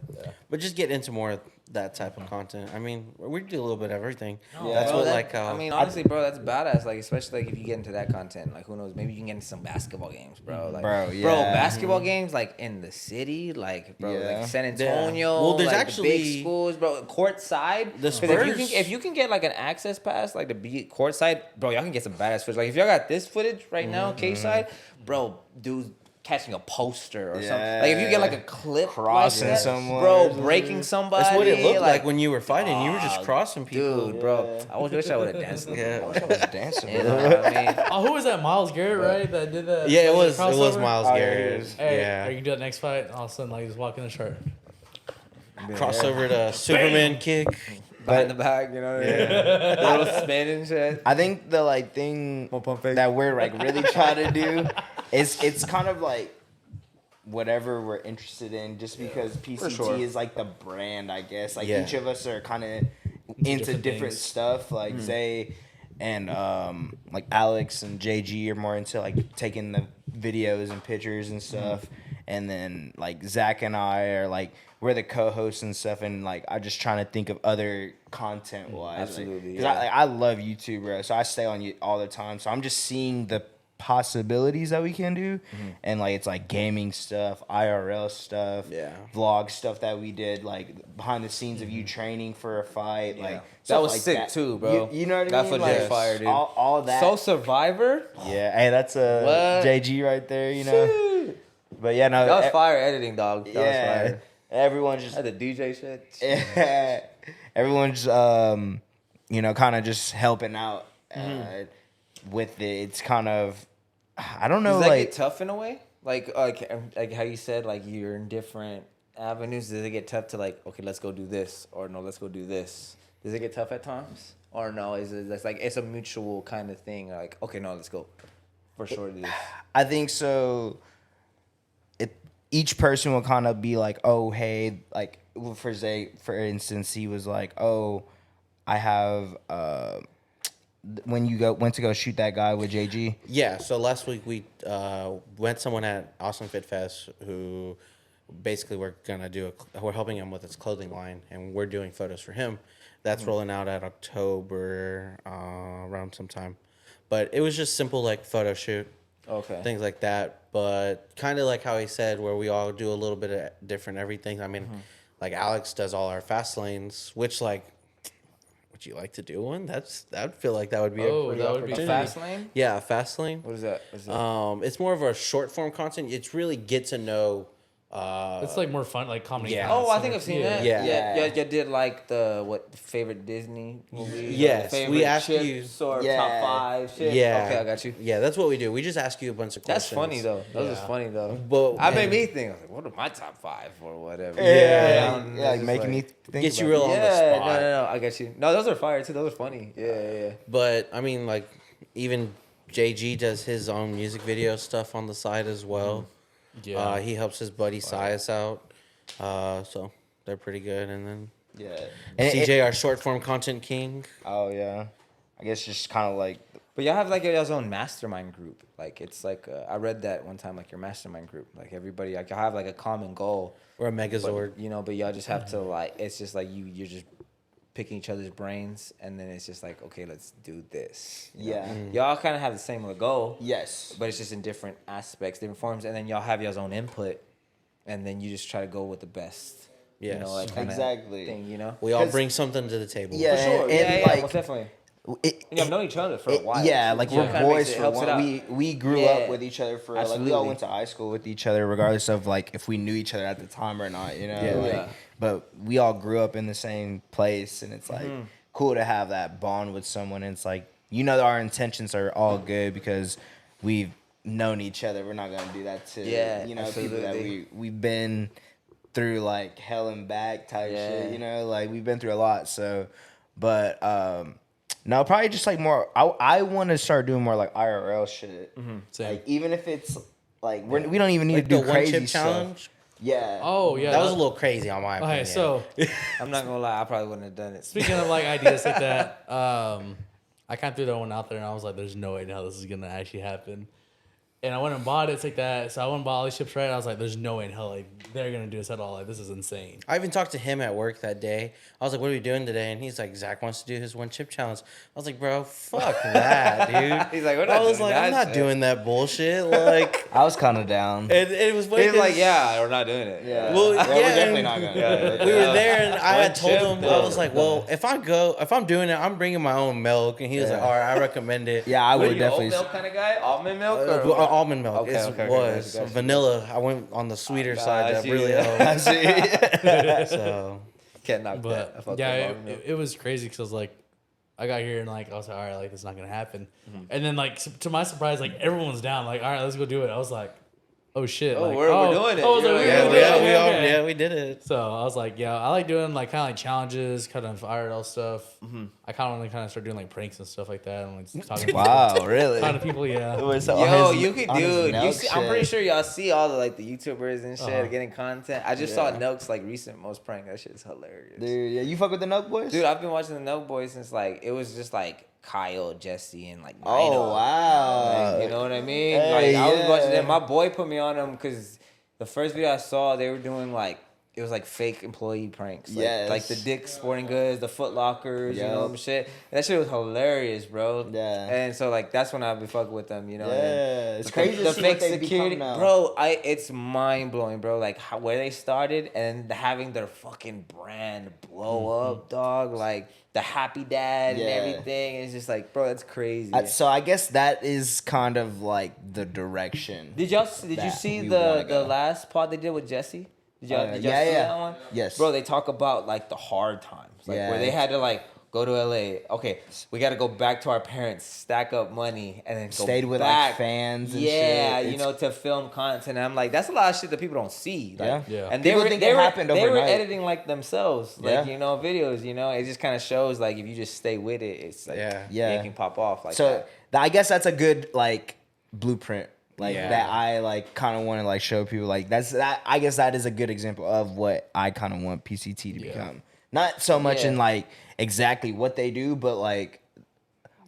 But just get into more of that type of content. I mean, we do a little bit of everything. Yeah, That's bro, what that- like. I mean, honestly, bro, that's badass. Like, especially like if you get into that content, like who knows? Maybe you can get into some basketball games, bro. Like, Bro, yeah. basketball games like in the city, like bro, Yeah. like San Antonio. Well, there's like, actually- the big schools, bro. Court side. The 'Cause if Spurs- if you can get like an access pass, like to be court side, bro, y'all can get some badass footage. Like if y'all got this footage right now, K side, bro, dude. Catching a poster or something. Like if you get like a clip Crossing like that, someone bro, or breaking somebody. That's what it looked like when you were fighting. You were just crossing people. Dude, bro, I wish I would have danced. Yeah. I wish I was dancing. You know what I mean? Oh, who was that? Miles Garrett, right? That did that. Yeah, it like, was crossover? Miles Oh, yeah, Garrett. it is. Hey, Yeah. are you do that next fight? All of a sudden, like just walk in the shirt. Crossover to Superman kick. Behind the back, you know, little spin and shit. I think the like thing pump fake. that we're like really trying to do is it's kind of like whatever we're interested in, just because PCT sure. is like the brand, I guess. Like Yeah. each of us are kind of into different different things. stuff. Like Zay and like Alex and JG are more into like taking the videos and pictures and stuff. And then like Zach and I are like we're the co-hosts and stuff, and like I'm just trying to think of other content wise. Absolutely, Because yeah. I love YouTube, bro. So I stay on you all the time. So I'm just seeing the possibilities that we can do, and like it's like gaming stuff, IRL stuff, Yeah. vlog stuff that we did, like behind the scenes of you training for a fight, like That stuff was like sick too, bro. You know what I That mean? footage Like, was fire, dude. all that. So Survivor, Yeah, hey, that's a What? JG right there, you know. But yeah, no, that was fire editing, dog. That was yeah, fire. everyone just Had the DJ shit. yeah, everyone's you know, kind of just helping out with it. It's kind of, I don't know, Does that like get tough in a way? Like how you said, like you're in different avenues. Does it get tough to like, okay, let's go do this, or no, let's go do this? Does it get tough at times, or no? Is it that's like it's a mutual kind of thing? Like, okay, no, let's go. For sure, it is. I think so. Each person will kind of be like, oh, hey, like for Zay, for instance, he was like, oh, I have when you went to go shoot that guy with JG? Yeah, so last week we went someone at Awesome Fit Fest who basically we're helping him with his clothing line, and we're doing photos for him. That's rolling out at October around sometime. But it was just simple like photo shoot, Okay. things like that. But kind of like how he said, where we all do a little bit of different everything. I mean, like Alex does all our fast lanes, which like. Would you like to do one? I'd feel like that would be Oh, a pretty that would be opportunity. Fast lane? Yeah, a fast lane. What is that? What is that? It's more of a short form content. It's really get to know. It's like more fun, like comedy. Yeah. Oh, I think I've seen that. Yeah. Yeah. You did like the favorite Disney movie? Yes, we favorite asked you- chips or Yeah. top 5 shit. Yeah. Okay, I got you. Yeah, that's what we do. We just ask you a bunch of That's questions. funny though. Those is Yeah. funny though. But I made me think. I was like, what are my top 5 or whatever? Yeah, it's like just making me think. Gets you about real it. on the Yeah, spot. no. I got you. No, those are fire too. Those are funny. Yeah. But I mean, like even JG does his own music video stuff on the side as well. Yeah. He helps his buddy Sias out. So they're pretty good. And then Yeah. And CJ, our short form content king. oh yeah. I guess just kind of like But y'all have like y'all's own mastermind group. Like it's like I read that one time. Like your mastermind group. Like everybody like y'all have like a common goal. Or a Megazord. But, you know, but y'all just have to like. It's just like you're just picking each other's brains, and then it's just like, okay, let's do this. You know? yeah. Y'all kind of have the same goal, Yes. but it's just in different aspects, different forms, and then y'all have y'all's own input, and then you just try to go with the best. You Yes. know, like kinda Exactly. thing. You know. We all 'Cause- bring something to the table. Yeah. For sure. and yeah, like, most definitely. It, And y'all known each other for a while. Yeah, like So it we're kinda makes boys it- for helps it out. one. We grew Yeah. up with each other for like we all Absolutely. went to high school with each other, regardless of like if we knew each other at the time or not. You know, Yeah. like, Yeah. but we all grew up in the same place, and it's like Mm-hmm. cool to have that bond with someone. And it's like our intentions are all good because we've known each other. We're not gonna do that to Yeah, people that absolutely. we've been through like hell and back type Yeah. shit. You know, like we've been through a lot. So, but no, probably just like more. I want to start doing more like IRL shit. Same. Like even if it's like we don't even need Like to the do one crazy chip stuff. challenge. Yeah. Oh yeah. That was a little crazy on my opinion. Okay, so I'm not gonna lie, I probably wouldn't have done it. speaking of like ideas like that, I kind of threw that one out there, and I was like, "There's no way in hell this is gonna actually happen." And I went and bought it. It's like that. So I went and bought all these chips right. I was like, "There's no way in hell like they're gonna do this at all. Like this is insane." I even talked to him at work that day. I was like, "What are we doing today?" And he's like, "Zach wants to do his one chip challenge." I was like, "Bro, fuck that, dude." He's like, "We're I not was doing like, "I'm that not shit." doing that bullshit." Like, I was kind of down. it was funny. He's like, 'cause- yeah, we're not doing it. Yeah. Well, Yeah, yeah, we're definitely and not gonna. Yeah. we were there, and I One had told chip, him, I though. was like, "Well, if I'm doing it, I'm bringing my own milk." And he was like, Yeah. "All right, I recommend it." Yeah, I What are would you, oat definitely. milk kind of guy? Almond milk? Well, Or almond milk Okay, is, okay, was gotcha. vanilla. I went on the sweeter side that see, really yeah. helped. I see. So Can't knock that. I But fuck yeah, with it, almond milk. it was crazy because I was like, I got here and like I was like, all right, like this is not gonna happen. Mm-hmm. And then like to my surprise, like everyone was down. Like, all right, let's go do it. I was like, oh shit, Oh, like, we're doing it. I was like, You're we're like, yeah, gonna we, do it. yeah, we Okay, all, okay. yeah, we did it. So I was like, yeah, I like doing like kind of like challenges, kind of IRL stuff. I kind of want to kind of start doing like pranks and stuff like that, and like talking Wow, really? talking to people. Yeah, Yo, you could do. You see, I'm pretty sure y'all see all the like the YouTubers and shit getting content. I just saw NELK's like recent most prank. That shit is hilarious. Dude, yeah, you fuck with the NELK boys? Dude, I've been watching the NELK Boys since like it was just like Kyle, Jesse, and like oh Nino. wow. Like, you know what I mean? Hey, like I was watching yeah. them. My boy put me on them because the first video I saw, they were doing like it was like fake employee pranks. Like, Yes. like the Dick's Sporting Goods, the Foot Lockers, you know Yup. them shit. And that shit was hilarious, bro. Yeah. And so like that's when I've been fucking with them, you know. Yeah, and it's the- crazy to The see fake what they security, become now. bro. It's mind blowing, bro. Like how, where they started and having their fucking brand blow up, dog. Like the Happy Dad Yeah. and everything. It's just like, bro, that's crazy. So I guess that is kind of like the direction. Did you that see we the wanna go. last pod they did with Jesse? Did y'all see yeah. that one? Yes. Bro, they talk about like the hard times, like Yeah. where they had to like go to LA. Okay, we got to go back to our parents, stack up money, and then go Stayed with back. like fans and Yeah, shit. you know, to film content. And I'm like, that's a lot of shit that people don't see. Like, Yeah. Yeah. And they People were think they it were happened they were overnight. editing like themselves, like Yeah. you know, videos. You know, it just kind of shows like if you just stay with it, it's like Yeah. it can pop off like So that. I guess that's a good like blueprint. Like Yeah. that I like kind of want to like show people like that. I guess that is a good example of what I kind of want PCT to become. Not so much Yeah. in like exactly what they do, but like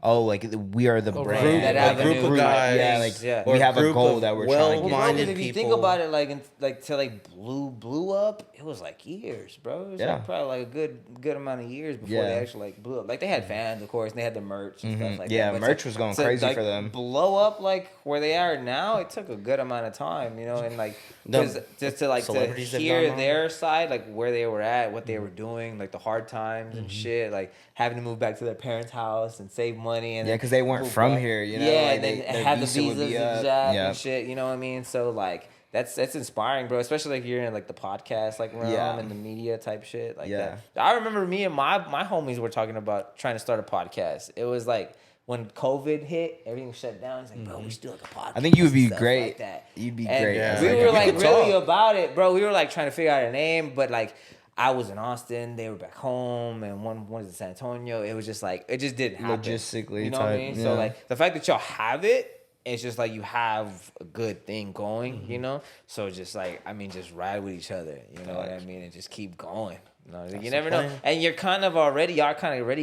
Oh, like we are the Oh, brand. right. That a avenue. group of guys. Yeah, like Yeah. we or have a group goal of that we're trying to get. well-minded If you think people. about it, like till blew up, it was like years, bro. It was Yeah. like probably like a good amount of years before they Yeah. actually like blew up. Like they had fans, of course, and they had the merch and stuff like Yeah, that. But merch was going to, crazy like, for them. Blow up like where they are now, it took a good amount of time, you know, and like The 'cause just to like to celebrities have hear gone on. their side, like where they were at, what they were doing, like the hard times and shit, like having to move back to their parents' house and save money and Yeah, because they weren't move from back. here, you know. Yeah, like and then their had the visa would visas be up. exact Yeah. and shit. You know what I mean? So like that's inspiring, bro. Especially like you're in like the podcast like realm Yeah. and the media type shit like Yeah. that. I remember me and my homies were talking about trying to start a podcast. It was like when COVID hit, everything shut down. It's like, bro, we still like a podcast. I think you would be and stuff great. Like that. You'd be And great. Yeah. as we like were a- like could really talk. about it, bro. We were like trying to figure out a name, but like I was in Austin, they were back home, and one was in San Antonio. It was just like it just didn't happen. Logistically you know what I type, mean? yeah. So like the fact that y'all have it, it's just like you have a good thing going, you know. So just like I mean, just ride with each other, you know what I mean, and just keep going. You know, you never know, plan. and you're kind of already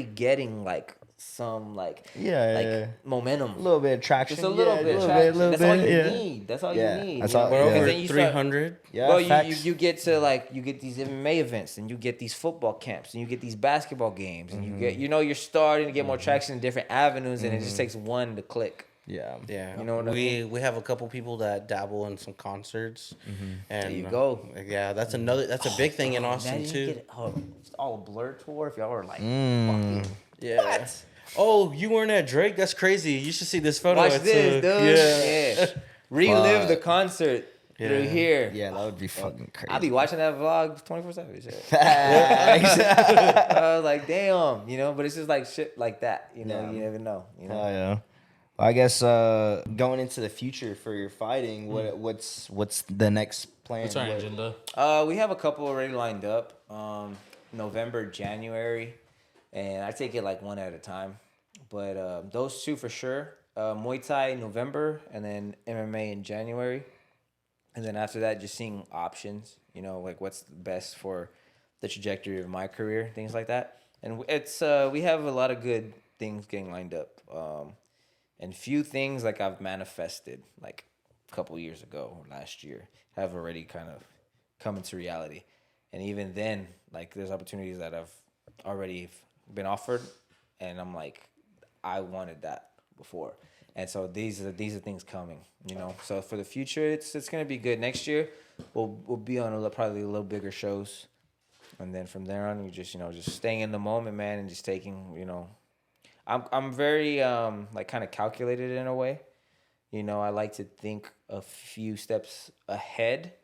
getting like some like Yeah. momentum. A little bit of traction. Just a little yeah, bit. little traction. little That's all you yeah. need. That's all Yeah, you need. that's you all- know? We're yeah. Because over then you start- 300. Yeah, Bro, facts. you get to like you get these MMA events and you get these football camps and you get these basketball games and you get you're starting to get more traction in different avenues and it just takes one to click. Yeah. Yeah, You know what I we have a couple people that dabble in some concerts, and There you go. Yeah, that's a big thing in Austin Imagine too. you get it's all a blur tour if y'all were like Mm. fucking Yeah. what? Oh, you weren't at Drake? That's crazy. You should see this photo. Watch I this, took. dude. Yeah. Relive Fuck. the concert through Yeah. here. Yeah, that would be fucking crazy. I'll be watching that vlog 24/7. I was like, damn, you know, but it's just like shit like that, you know, Yeah. you never know, you know. Oh yeah. Well, I guess going into the future for your fighting, what's the next plan? What's our What- agenda? We have a couple already lined up. November, January, and I take it like one at a time. But those two for sure. Muay Thai in November, and then MMA in January. And then after that, just seeing options. You know, like what's best for the trajectory of my career, things like that. And it's we have a lot of good things getting lined up. And few things like I've manifested like a couple years ago or last year have already kind of come into reality. And even then, like there's opportunities that I've already been offered, and I'm like, I wanted that before. And so these are things coming, you know. So for the future, it's gonna be good. Next year, we'll be on probably a little bigger shows, and then from there on, you just staying in the moment, man, and just taking, you know. I'm very like kind of calculated in a way, you know. I like to think a few steps ahead,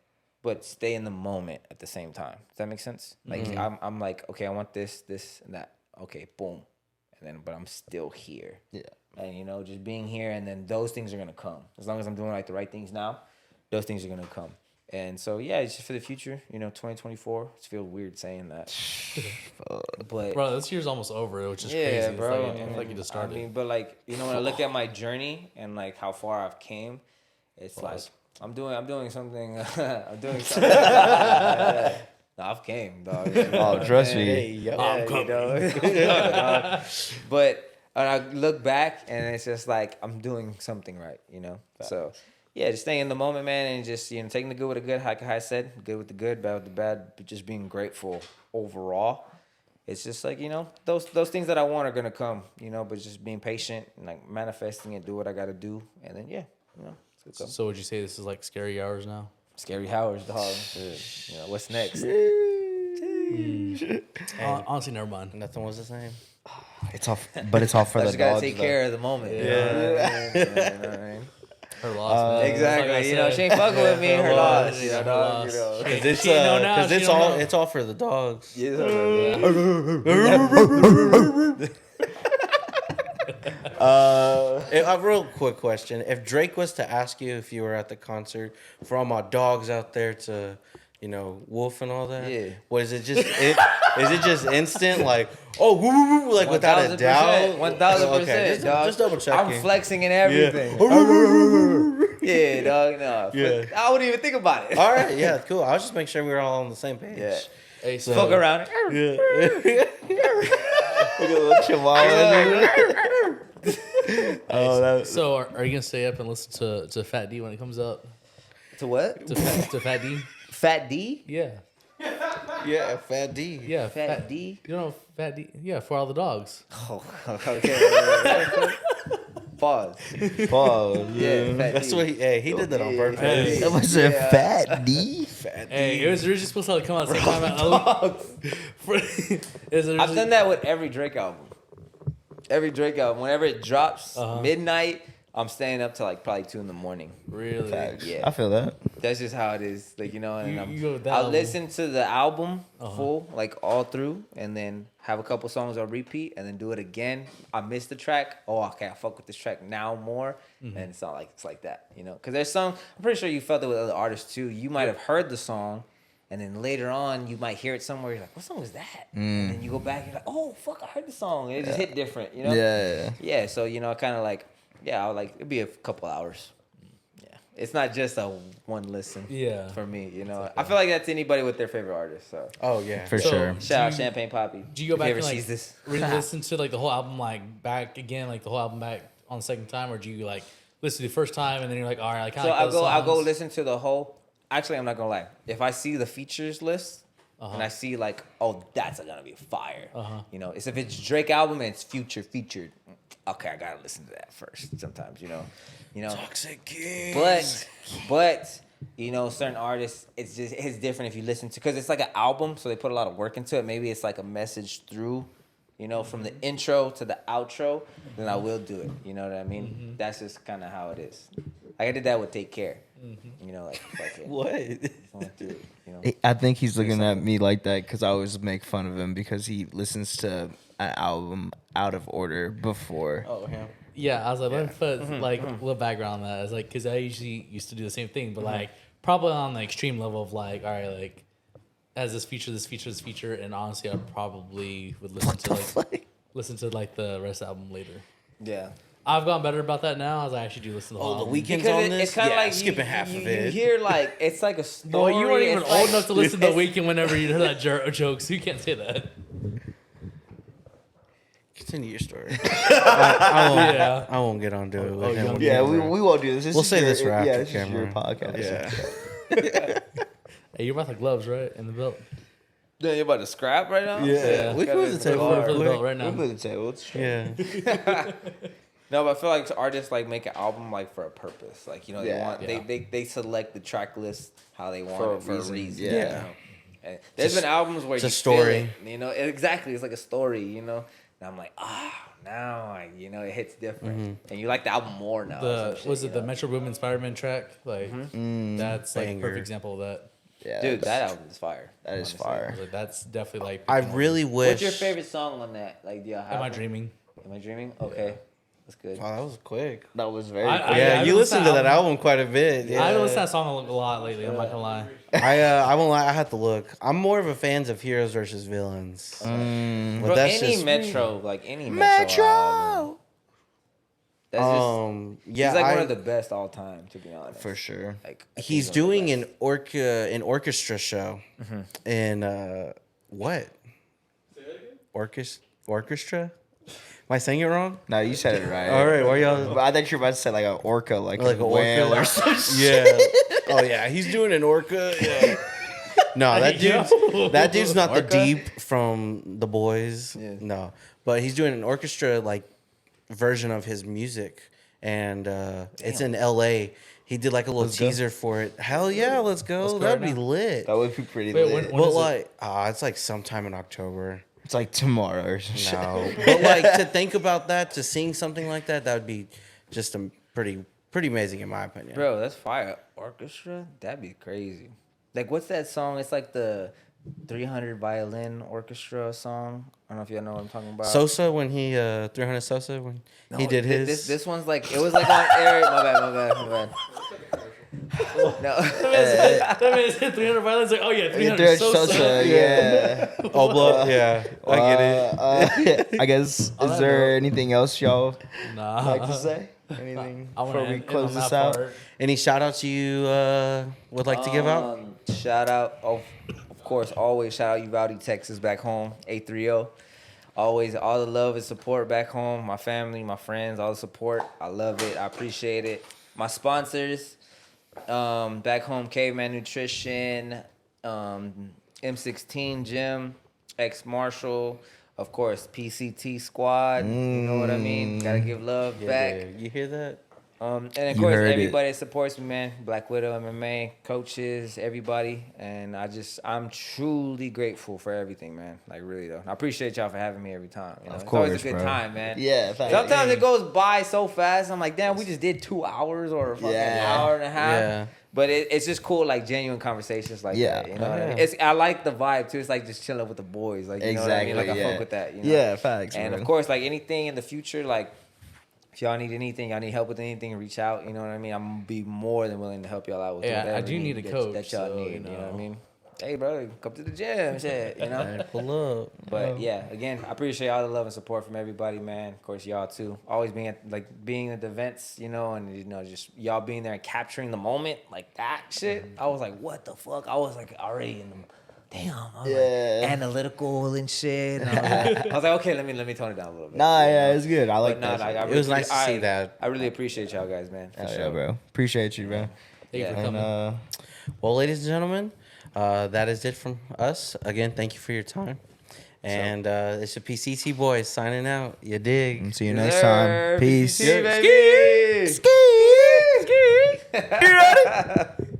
but stay in the moment at the same time. Does that make sense? Like I'm like, okay, I want this, and that. Okay, boom, and then but I'm still here. Yeah. And you know, just being here, and then those things are gonna come. As long as I'm doing like the right things now, those things are gonna come. And so yeah, it's just for the future. You know, 2024. It feels weird saying that, but Bro, this year's almost over, which is yeah, crazy. bro. It's like you just started. I mean, but like you know, when I look at my journey and like how far I've came, it's like I'm doing something. I'm doing something. No, I've came, dog. Oh, trust me. Yeah, you know. But and I look back and it's just like I'm doing something right, you know. So yeah, just staying in the moment, man, and just taking the good with the good. Like I said, good with the good, bad with the bad, but just being grateful overall. It's just like, you know, those things that I want are gonna come, you know, but just being patient and like manifesting it, do what I gotta do, and then yeah, you know, it's good. So would you say this is like scary hours now? Scary Howard's dog. You know, what's next? Honestly, never mind. Nothing was the same. It's all, but it's all for I the just gotta dogs. take though. care of the moment. Yeah. You know what I mean? Her loss, man. Exactly. Like I You know, said. she ain't fucking with me. Her Her loss. loss. You know, Her dog. loss. You know. Cause it's She know now, cause she it's don't all know. it's all for the dogs. A real quick question: if Drake was to ask you if you were at the concert, for all my dogs out there to, Wolf and all that, Yeah. is it just instant like, oh, woo, woo, woo, like without a doubt? 1000%. Okay, dog. just double checking. I'm flexing and everything. Yeah, dog. No. Yeah. I wouldn't even think about it. All right, yeah, cool. I was just making sure we were all on the same page. Yeah. Hey, so Fuck around. Yeah. Look at the little chihuahua. Oh, that. So are you gonna stay up and listen to Fat D when it comes up? To what? To Fat D? Fat D? Yeah. Yeah, Fat D. Yeah. Fat D? You know Fat D? Yeah, for all the dogs. Oh, okay. Pause. Pause. Yeah, Fat That's D. what he did that on purpose. Hey. That was a fat D. Fat D. Hey, it was originally supposed to come out the same time. I've done that with every Drake album. Every Drake album. Whenever it drops midnight, I'm staying up till like probably 2 a.m. Really? Yeah. I feel that. That's just how it is. Like, and You go with that I'll album. listen to the album full, like all through, and then have a couple songs on repeat, and then do it again. I missed the track. Oh, okay, I fuck with this track now more, and it's not like it's like that, Because there's some. I'm pretty sure you felt it with other artists too. You might have heard the song, and then later on you might hear it somewhere. You're like, what song was that? And then you go back. You're like, oh fuck, I heard the song. And it just hit different, Yeah. Yeah. So kind of like, I would like it'd be a couple hours. It's not just a one listen. Yeah. For me, I feel like that's anybody with their favorite artist. So Oh yeah. For So- sure. shout out Champagne Poppy. Do you go if back ever and like sees this? listen to like the whole album like back again, like the whole album back on the second time, or do you like listen to the first time and then you're like, all right, I kind So of I'll go listen to the whole. Actually, I'm not gonna lie. If I see the features list and I see like, oh, that's gonna be fire. It's if it's Drake album and it's featured. Okay, I gotta listen to that first. Sometimes, Toxic King. But certain artists, it's different if you listen to, because it's like an album, so they put a lot of work into it. Maybe it's like a message through, from the intro to the outro. Then I will do it. You know what I mean? That's just kind of how it is. Like I did that with Take Care. Like fuck it. What? I went through it, I think he's looking at me like that because I always make fun of him because he listens to an album out of order before. Oh him. Yeah, I was like, let me put like a little background on that. It's like, because I usually used to do the same thing, but like probably on the extreme level of like, all right, like as this feature, and honestly, I probably would listen to like the rest of the album later. Yeah. I've gotten better about that now. As I actually do listen to the whole Oh, the album. weekend's Because on this. it's kind of Yeah, like skipping half of it. You hear like it's like a No, story. you weren't even it's old like- enough to listen to the weekend whenever you heard that joke, so you can't say that. Continue your story. I won't. Yeah. I won't get onto it. With Oh, him. Yeah, we won't do this. We'll say this for after this is your camera. podcast. Yeah. Hey, you're about the gloves, right? In the belt. Yeah, you about to scrap right now? Yeah. We can move the Gotta table go real For the quick. belt right now. We'll put the table. It's true. Yeah. No, but I feel like artists like make an album like for a purpose. Like they Yeah. want they select the track list how they want For a it for reason. a reason. Yeah. And there's been albums where it's a you story. feel it, exactly. It's like a story, And I'm like, now it hits different, and you like the album more now. or The some was shit, it the Metro Boomin Spider-Man track? Like that's like a Banger. perfect example of that. Yeah, Dude, that album is fire. that is honestly. fire. Like, that's definitely like. I really wish. What's your favorite song on that? Like, do y'all have Am I one? dreaming? Am I dreaming? Okay, that's good. Wow, that was quick. That was very. I- quick. Yeah, I've you listened listened to to that album. album quite a bit. Yeah. I haven't listened to that song a lot lately. I'm not gonna lie. I won't lie. I had to look. I'm more of a fans of heroes versus villains. But Bro, that's any just Metro, like any Metro. album, that's just, yeah, he's like one of the best all time, to be honest. For sure. Like he's doing an orchestra show in what? Orchestra? Am I saying it wrong? No, you said it right. All right, why y'all? But I thought you were about to say like an orca, like Like a an whale orca? or something. Yeah. Oh yeah, he's doing an orca. Yeah. No, that dude's not the Deep from The Boys. Yeah. No, but he's doing an orchestra like version of his music, and it's in L.A. He did like a little teaser for it. Hell yeah, let's go. go That'd right be lit. That would be pretty Wait, lit. when But is it? like, it's like sometime in October. It's like tomorrow or some shit. No, but like to think about that, to sing something like that, that would be just a pretty amazing in my opinion. Bro, that's fire. Orchestra? That'd be crazy. Like, what's that song? It's like the 300 violin orchestra song. I don't know if y'all know what I'm talking about. Sosa when he 300 Sosa when he did his. This one's like, it was like on air. My bad. No. That man said 300 violins. Like, oh yeah, 300 Third Sosa. Sosa, yeah. Oh, blood. Yeah, I get it. I guess, is there anything else y'all Nah. like to say? Anything I wanna before we end close on this that out? part. Any shout outs you would like to give out? Shout out, of course, always shout out Uvalde, Texas, back home, 830. Always all the love and support back home. My family, my friends, all the support. I love it. I appreciate it. My sponsors, back home, Caveman Nutrition, M16 Gym, X Marshall, of course, PCT Squad. You know what I mean? Gotta give love back. Dude, you hear that? And of You course, heard it. everybody that supports me, man. Black Widow MMA, coaches, everybody. And I'm truly grateful for everything, man. Like, really, though. I appreciate y'all for having me every time. You know? It's always a course, good bro. time, man. Yeah, facts. Sometimes it goes by so fast. I'm like, damn, we just did 2 hours or a fucking Yeah. hour and a half. Yeah. But it's just cool, like genuine conversations like Yeah. that. You know what I mean? Yeah. I like the vibe too. It's like just chilling with the boys. Like, you know what I mean? Like, I Exactly, fuck with that. You know? Yeah, facts, And bro. of course, like anything in the future, like if y'all need anything, y'all need help with anything, reach out. You know what I mean? I'm gonna be more than willing to help y'all out with Yeah, whatever I do need a that coach, y'all so, need. you You know what I know. mean? Hey, bro, come to the gym, shit. You know. Hey, pull up. But yeah, again, I appreciate all the love and support from everybody, man. Of course, y'all too. Always being at the events, you know, and just y'all being there and capturing the moment like that shit. I was like, what the fuck? I was like already in the damn. I was like analytical and shit. And I was like, okay, let me tone it down a little bit. Nah, you yeah, know? it's good. I like But that. I shit. It was nice to see that. I really appreciate y'all guys, man. For Hell sure. yeah, bro. Appreciate you, bro. Thank you for Yeah. coming. And Well, ladies and gentlemen, that is it from us. Again, thank you for your time. And it's the PCT boys signing out. You dig? see you Yes, next sir. time. Peace. PCT, baby.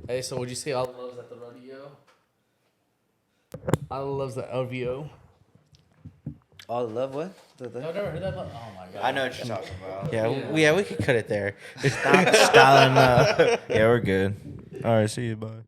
Hey, so would you say all the loves at the rodeo? All the loves at LVO. All the love, what? I've never heard that. Oh my god. I know what you're talking about. Yeah, we could cut it there. Styling up. Yeah, we're good. All right, see you. Bye.